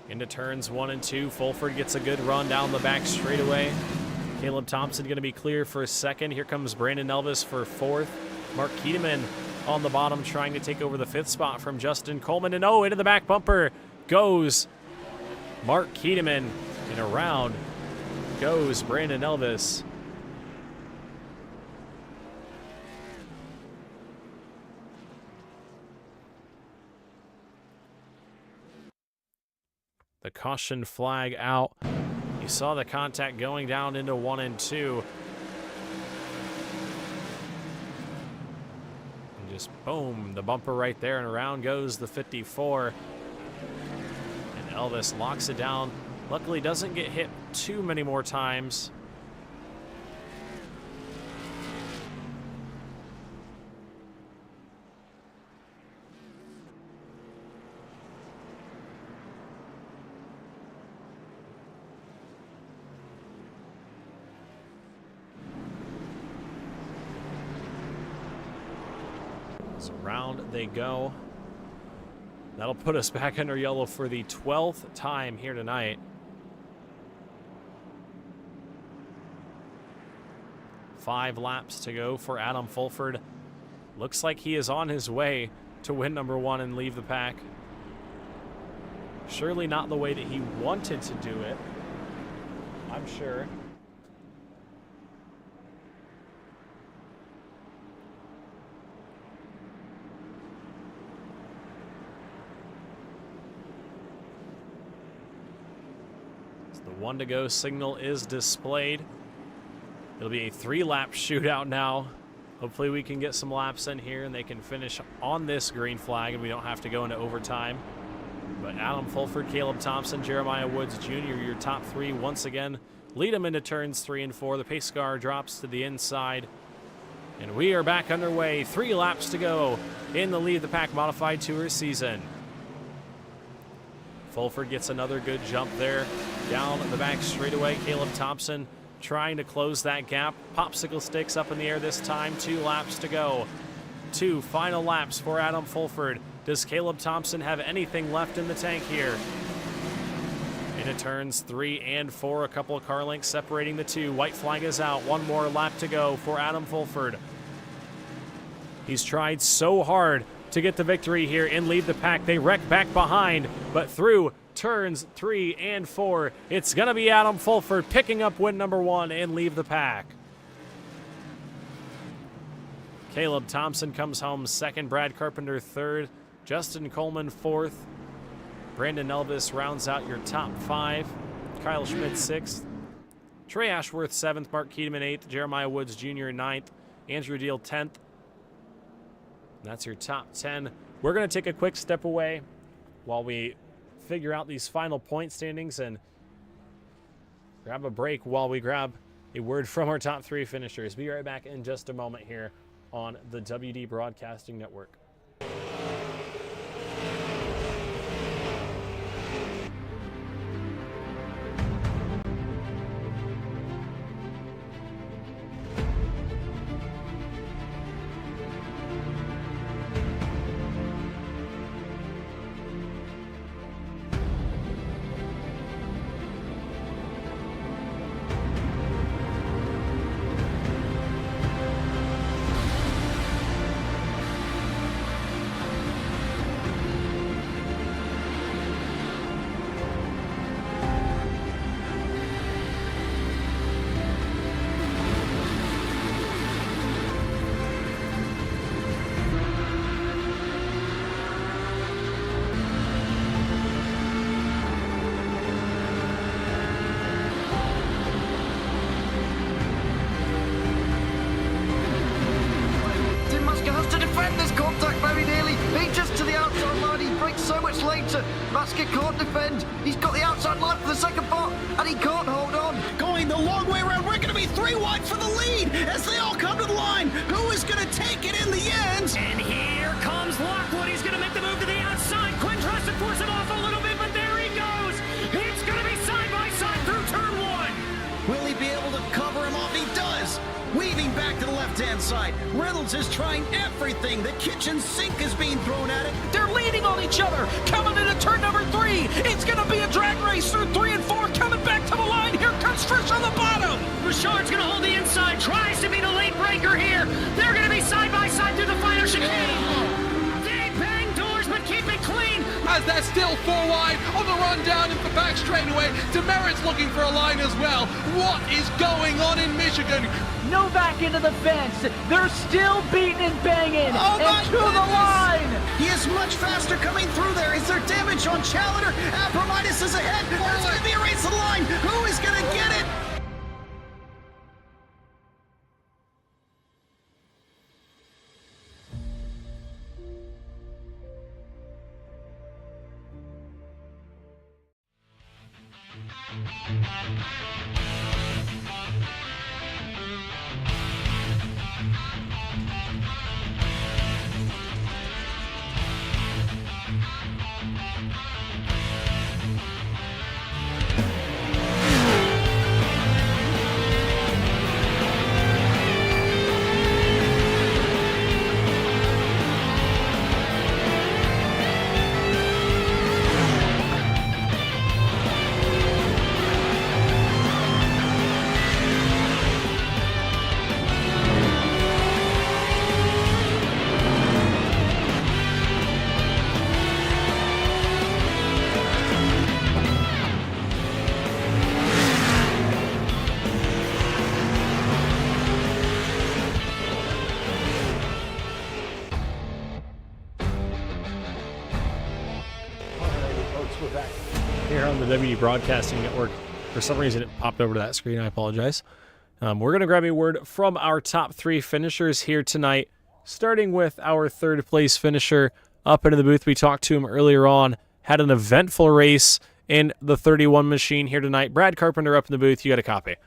Into turns 1 and 2, Fulford gets a good run down the back straightaway. Caleb Thompson going to be clear for 2nd. Here comes Brandon Elvis for 4th. Mark Keedeman on the bottom, trying to take over the 5th spot from Justin Coleman. And oh, into the back bumper goes Mark Keeteman, and around goes Brandon Elvis. The caution flag out. You saw the contact going down into 1 and 2. And just boom, the bumper right there, and around goes the 54. And Elvis locks it down. Luckily doesn't get hit too many more times. So round they go. That'll put us back under yellow for the 12th time here tonight. 5 laps to go for Adam Fulford. Looks like he is on his way to win number 1 and leave the pack. Surely not the way that he wanted to do it, I'm sure. The 1 to go signal is displayed. It'll be a 3-lap shootout now. Hopefully we can get some laps in here and they can finish on this green flag and we don't have to go into overtime. But Adam Fulford, Caleb Thompson, Jeremiah Woods Jr., your top 3 once again. Lead them into turns 3 and 4. The pace car drops to the inside. And we are back underway. 3 laps to go in the Lead the Pack Modified Tour season. Fulford gets another good jump there. Down the back straightaway, Caleb Thompson trying to close that gap. Popsicle sticks up in the air this time. 2 laps to go. 2 final laps for Adam Fulford. Does Caleb Thompson have anything left in the tank here? Into turns 3 and 4, a couple of car lengths separating the 2. White flag is out. 1 more lap to go for Adam Fulford. He's tried so hard to get the victory here and lead the pack. They wreck back behind, but through turns 3 and 4, it's going to be Adam Fulford picking up win number 1 and leave the pack. Caleb Thompson comes home 2nd, Brad Carpenter 3rd, Justin Coleman 4th, Brandon Elvis rounds out your top 5, Kyle Schmidt 6th, Trey Ashworth 7th, Mark Keeteman 8th, Jeremiah Woods Jr. 9th, Andrew Deal 10th. That's your top 10. We're going to take a quick step away while we figure out these final point standings and grab a break while we grab a word from our top 3 finishers. Be right back in just a moment here on the WD Broadcasting Network. Masker can't defend. He's got the outside line for the second part, and he can't hold on. Going the long way around. We're going to be 3 wide for the lead as they all come to the line. Who is going to take it in the end? And here comes Lockwood. He's going to make the move to the outside. Quinn tries to force it off a little bit, but there he goes. It's going to be side by side through turn 1. Will he be able to cover him off? He does. Weaving back to the left-hand side. Reynolds is trying everything. The kitchen sink is being thrown at it. They're leaning on each other. Coming into turn number 3. It's going to be a drag race through 3 and 4. Coming back to the line. Here comes Frisch on the bottom. Richard's going to hold the inside. Tries to be the late breaker here. They're going to be side by side through the final chicane. They bang doors, but keep it clean. As that's still 4 wide on the run down into the back straightaway. Demerit's looking for a line as well. What is going on in Michigan? Novak into the fence. They're still beating and banging. Oh my and to the goodness! line. He is much faster coming through there. Is there damage on Challenger? Abramitis is ahead. There's going to be a race to the line. Who is going to get it? We're back here on the WD Broadcasting Network. For some reason, it popped over to that screen. I apologize. We're going to grab a word from our top 3 finishers here tonight, starting with our third place finisher up into the booth. We talked to him earlier on, had an eventful race in the 31 machine here tonight. Brad Carpenter up in the booth. You got a copy?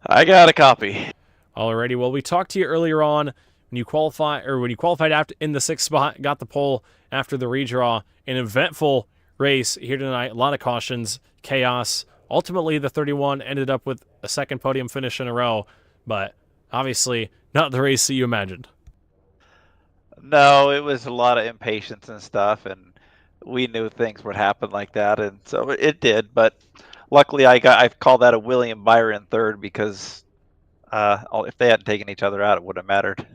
I got a copy. Alrighty. Well, we talked to you earlier on when you qualified after in the 6th spot, got the pole after the redraw. An eventful race here tonight. A lot of cautions, chaos. Ultimately, the 31 ended up with a second podium finish in a row, but obviously not the race that you imagined. No, it was a lot of impatience and stuff, and we knew things would happen like that, and so it did. But luckily, I called that a William Byron third because if they hadn't taken each other out, it wouldn't have mattered.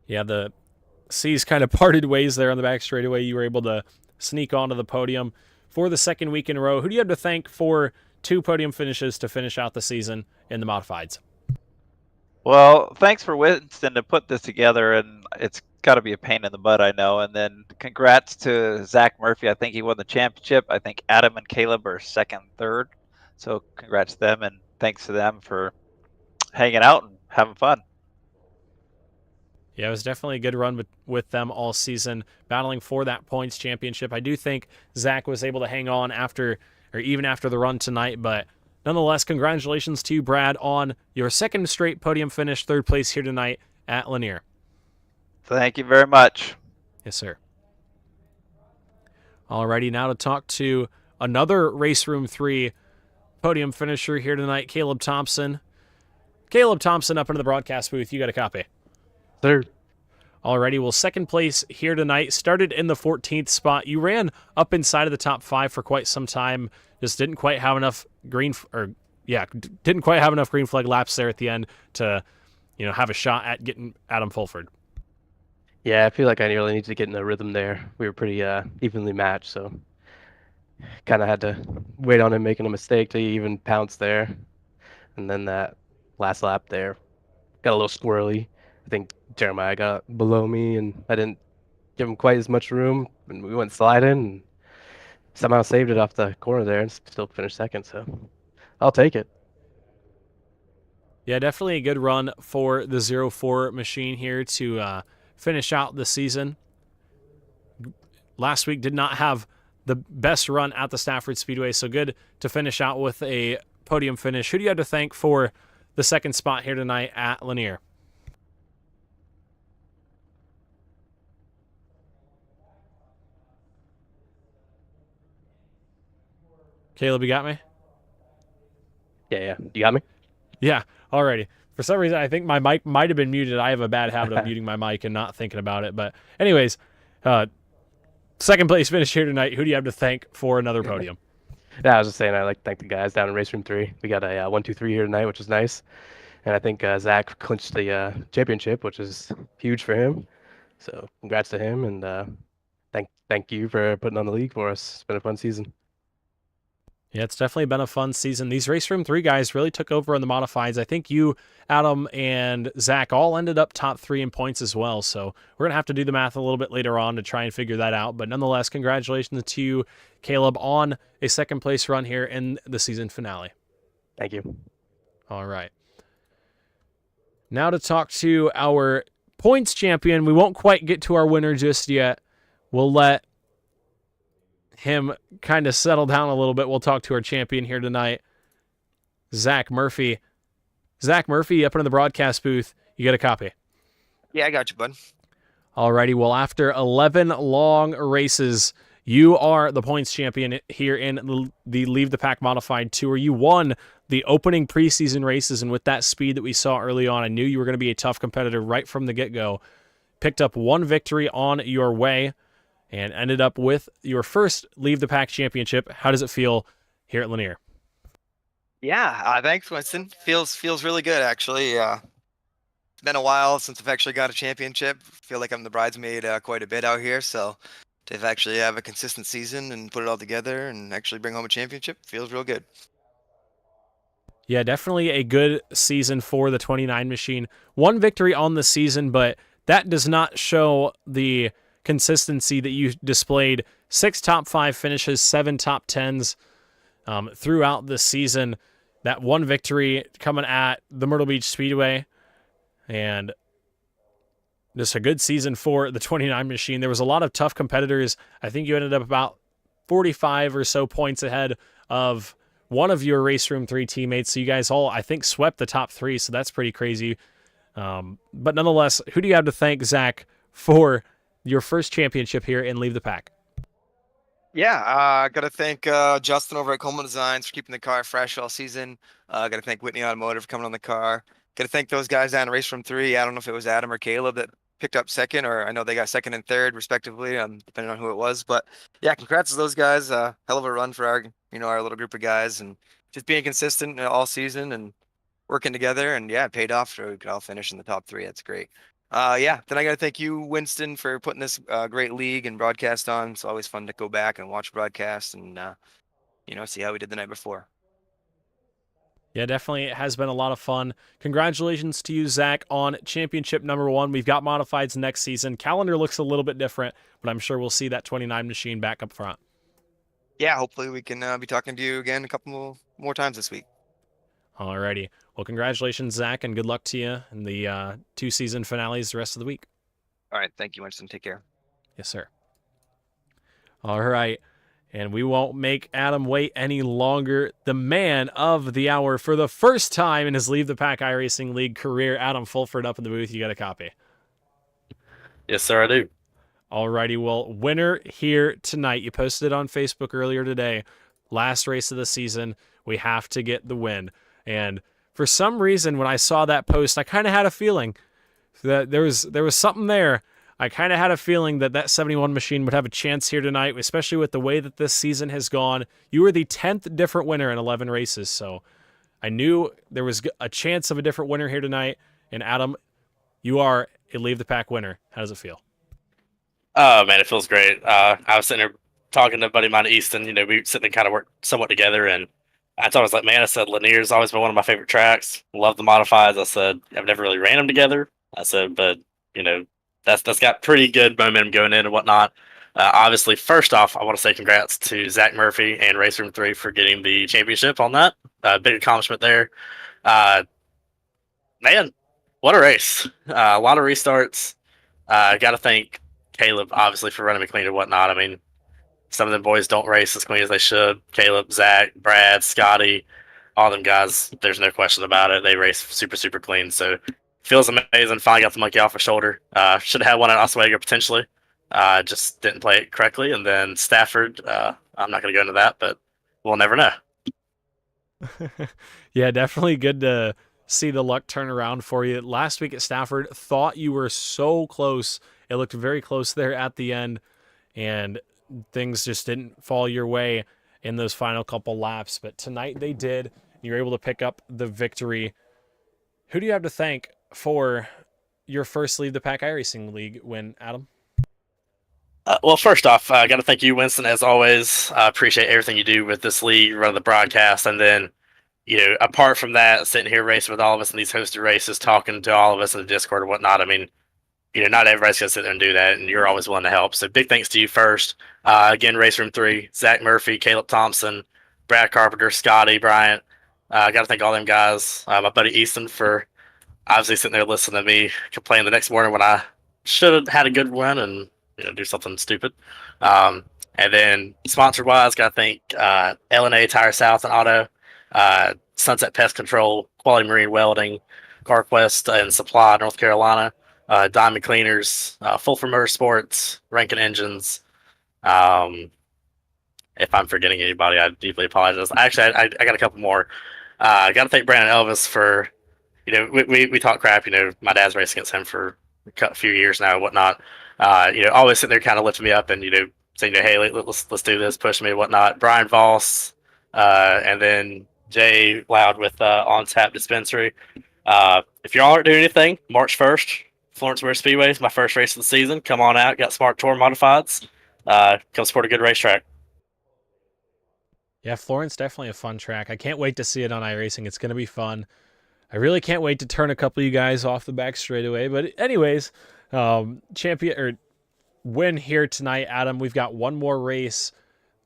Yeah, the C's kind of parted ways there on the back straightaway. You were able to sneak onto the podium for the second week in a row. Who do you have to thank for 2 podium finishes to finish out the season in the modifieds? Well, thanks for Winston to put this together, and it's got to be a pain in the butt, I know. And then congrats to Zach Murphy. I think he won the championship. I think Adam and Caleb are second, third. So congrats to them, and thanks to them for hanging out and having fun. Yeah, it was definitely a good run with them all season, battling for that points championship. I do think Zach was able to hang on even after the run tonight, but nonetheless, congratulations to you, Brad, on your second straight podium finish, third place here tonight at Lanier. Thank you very much. Yes, sir. Alrighty, now to talk to another Race Room 3 podium finisher here tonight, Caleb Thompson. Caleb Thompson up into the broadcast booth. You got a copy? Third. Alrighty, well, second place here tonight. Started in the 14th spot. You ran up inside of the top 5 for quite some time. Just didn't quite have enough green flag laps there at the end to, have a shot at getting Adam Fulford. Yeah, I feel like I really need to get in a rhythm there. We were pretty evenly matched, so kind of had to wait on him making a mistake to even pounce there. And then that last lap there got a little squirrely. I think Jeremiah got below me, and I didn't give him quite as much room, and we went sliding, and somehow saved it off the corner there and still finished second, so I'll take it. Yeah, definitely a good run for the 04 machine here to finish out the season. Last week did not have the best run at the Stafford Speedway, so good to finish out with a podium finish. Who do you have to thank for the second spot here tonight at Lanier? Caleb, you got me? Yeah. You got me? Yeah, alrighty. For some reason, I think my mic might have been muted. I have a bad habit of muting my mic and not thinking about it. But anyways, second place finish here tonight. Who do you have to thank for another podium? Yeah, I was just saying I'd like to thank the guys down in Race Room 3. We got a 1-2-3 here tonight, which is nice. And I think Zach clinched the championship, which is huge for him. So congrats to him, and thank you for putting on the league for us. It's been a fun season. Yeah, it's definitely been a fun season. These Race Room 3 guys really took over in the modifieds. I think you, Adam, and Zach all ended up top 3 in points as well. So we're going to have to do the math a little bit later on to try and figure that out. But nonetheless, congratulations to you, Caleb, on a second place run here in the season finale. Thank you. All right. Now to talk to our points champion. We won't quite get to our winner just yet. We'll let him kind of settle down a little bit. We'll talk to our champion here tonight, Zach Murphy. Zach Murphy, up in the broadcast booth. You got a copy? Yeah, I got you, bud. Alrighty. Well, after 11 long races, you are the points champion here in the Leave the Pack Modified Tour. You won the opening preseason races, and with that speed that we saw early on, I knew you were going to be a tough competitor right from the get-go. Picked up one victory on your way and ended up with your first Leave the Pack championship. How does it feel here at Lanier? Yeah, thanks, Winston. Feels really good, actually. It's been a while since I've actually got a championship. Feel like I'm the bridesmaid quite a bit out here, so to actually have a consistent season and put it all together and actually bring home a championship feels real good. Yeah, definitely a good season for the 29 machine. One victory on the season, but that does not show the consistency that you displayed. 6 top 5 finishes, 7 top 10s throughout the season. That one victory coming at the Myrtle Beach Speedway, and just a good season for the 29 machine. There was a lot of tough competitors. I think you ended up about 45 or so points ahead of one of your Race Room 3 teammates. So you guys all, I think, swept the top 3, so that's pretty crazy. But nonetheless, who do you have to thank, Zach, for your first championship here in Leave the Pack? Yeah, I got to thank Justin over at Coleman Designs for keeping the car fresh all season. Got to thank Whitney Automotive for coming on the car. Got to thank those guys down in Race Room 3. I don't know if it was Adam or Caleb that picked up second, or I know they got second and third respectively, depending on who it was. But yeah, congrats to those guys. Hell of a run for our little group of guys, and just being consistent all season and working together. And yeah, it paid off. So we could all finish in the top 3. That's great. Yeah, then I got to thank you, Winston, for putting this great league and broadcast on. It's always fun to go back and watch broadcasts and see how we did the night before. Yeah, definitely. It has been a lot of fun. Congratulations to you, Zach, on championship number 1. We've got modifieds next season. Calendar looks a little bit different, but I'm sure we'll see that 29 machine back up front. Yeah, hopefully we can be talking to you again a couple more times this week. Alrighty. Well, congratulations, Zach, and good luck to you in the 2 season finales the rest of the week. All right. Thank you, Winston. Take care. Yes, sir. All right. And we won't make Adam wait any longer. The man of the hour for the first time in his Leave the Pack iRacing League career, Adam Fulford, up in the booth. You got a copy? Yes, sir, I do. Alrighty. Well, winner here tonight. You posted it on Facebook earlier today. Last race of the season. We have to get the win. And for some reason, when I saw that post, I kind of had a feeling that there was something there. I kind of had a feeling that 71 machine would have a chance here tonight, especially with the way that this season has gone. You were the 10th different winner in 11 races, so I knew there was a chance of a different winner here tonight. And Adam, you are a Leave the Pack winner. How does it feel? Oh, man, it feels great. I was sitting there talking to a buddy of mine, Easton. We sitting and kind of worked somewhat together, and I thought, I was like, man, I said, Lanier's always been one of my favorite tracks. Love the modifieds. I said, I've never really ran them together. I said, but, that's got pretty good momentum going in and whatnot. Obviously, first off, I want to say congrats to Zach Murphy and Race Room 3 for getting the championship on that. Big accomplishment there. Man, what a race. A lot of restarts. Got to thank Caleb, obviously, for running me clean and whatnot. I mean, some of them boys don't race as clean as they should. Caleb, Zach, Brad, Scotty, all them guys, there's no question about it. They race super, super clean. So feels amazing. Finally got the monkey off my shoulder. Should have had one at Oswego potentially. Just didn't play it correctly. And then Stafford, I'm not going to go into that, but we'll never know. Yeah, definitely good to see the luck turn around for you. Last week at Stafford, thought you were so close. It looked very close there at the end, and things just didn't fall your way in those final couple laps. But tonight they did. You were able to pick up the victory. Who do you have to thank for your first Leave the Pack iRacing League win, Adam? Well, first off, I got to thank you, Winston, as always. I appreciate everything you do with this league, running the broadcast, and then, apart from that, sitting here racing with all of us in these hosted races, talking to all of us in the Discord and whatnot. I mean, not everybody's going to sit there and do that, and you're always willing to help. So big thanks to you first. Again, Race Room 3, Zach Murphy, Caleb Thompson, Brad Carpenter, Scotty, Bryant. I got to thank all them guys. My buddy Easton for obviously sitting there listening to me complain the next morning when I should have had a good run and do something stupid. And then sponsor wise, got to thank LNA Tire South and Auto, Sunset Pest Control, Quality Marine Welding, CarQuest and Supply, North Carolina, Diamond Cleaners, Fulford Motorsports, Rankin Engines. If I'm forgetting anybody, I deeply apologize. Actually, I got a couple more. I got to thank Brandon Elvis for, we talk crap. My dad's raced against him for a few years now and whatnot. Always sitting there kind of lifting me up and, saying, hey, let's do this, push me and whatnot. Brian Voss, and then Jay Loud with On Tap Dispensary. If y'all aren't doing anything, March 1st, Florence Ware Speedway is my first race of the season. Come on out. Got Smart Tour modifieds. Come support a good racetrack. Yeah, Florence, definitely a fun track. I can't wait to see it on iRacing. It's going to be fun. I really can't wait to turn a couple of you guys off the back straightaway. But anyways, win here tonight, Adam. We've got one more race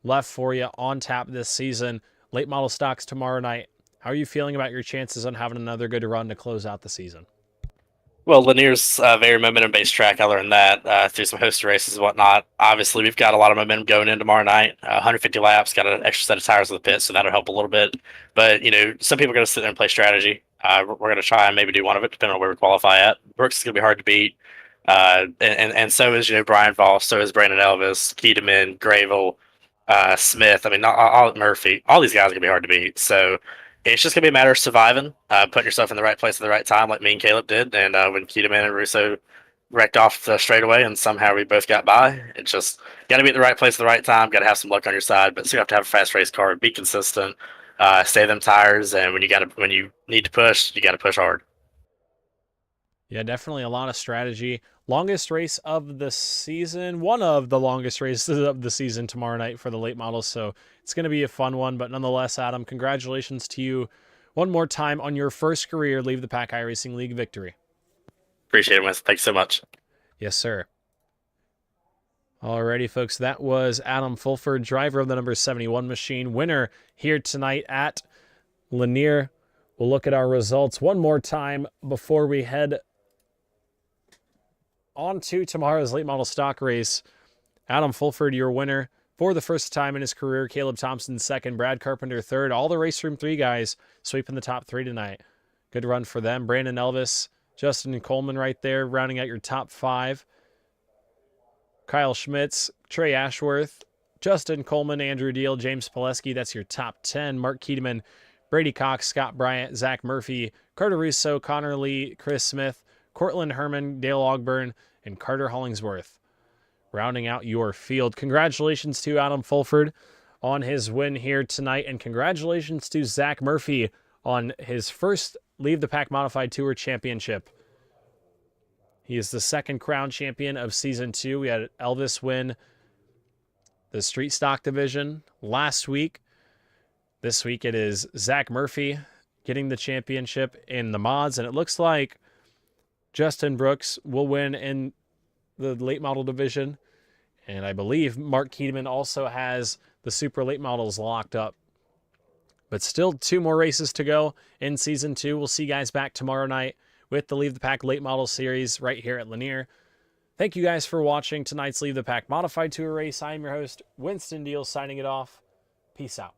left for you on tap this season. Late model stocks tomorrow night. How are you feeling about your chances on having another good run to close out the season? Well, Lanier's a very momentum-based track. I learned that through some hosted races and whatnot. Obviously, we've got a lot of momentum going in tomorrow night. 150 laps, got an extra set of tires in the pit, so that'll help a little bit. But, some people are going to sit there and play strategy. We're going to try and maybe do one of it, depending on where we qualify at. Brooks is going to be hard to beat. And so is, Brian Voss, so is Brandon Elvis, Kedeman, Gravel, Smith. I mean, all Murphy. All these guys are going to be hard to beat. So it's just going to be a matter of surviving, putting yourself in the right place at the right time like me and Caleb did. And when Kedeman and Russo wrecked off the straightaway and somehow we both got by, it's just got to be at the right place at the right time, got to have some luck on your side. But so you have to have a fast race car, be consistent, stay them tires, and when you need to push, you got to push hard. Yeah, definitely a lot of strategy. Longest race of the season, one of the longest races of the season tomorrow night for the late models, so it's going to be a fun one. But nonetheless, Adam, congratulations to you one more time on your first career Leave the Pack iRacing League victory. Appreciate it, Winston. Thanks so much. Yes, sir. Alrighty, folks, that was Adam Fulford, driver of the number 71 machine, winner here tonight at Lanier. We'll look at our results one more time before we head on to tomorrow's late model stock race. Adam Fulford, your winner for the first time in his career. Caleb Thompson second. Brad Carpenter third. All the Race Room 3 guys sweeping the top 3 tonight. Good run for them. Brandon Elvis, Justin Coleman right there, rounding out your top 5. Kyle Schmitz, Trey Ashworth, Justin Coleman, Andrew Deal, James Pileski. That's your top 10. Mark Kedeman, Brady Cox, Scott Bryant, Zach Murphy, Carter Russo, Connor Lee, Chris Smith, Cortland Herman, Dale Ogburn, and Carter Hollingsworth. Rounding out your field. Congratulations to Adam Fulford on his win here tonight, and congratulations to Zach Murphy on his first Leave the Pack Modified Tour Championship. He is the second crown champion of Season 2. We had Elvis win the Street Stock Division last week. This week it is Zach Murphy getting the championship in the mods, and it looks like Justin Brooks will win in the late model division. And I believe Mark Kedeman also has the super late models locked up. But still 2 more races to go in Season 2. We'll see you guys back tomorrow night with the Leave the Pack Late Model Series right here at Lanier. Thank you guys for watching tonight's Leave the Pack Modified Tour race. I am your host, Winston Deal, signing it off. Peace out.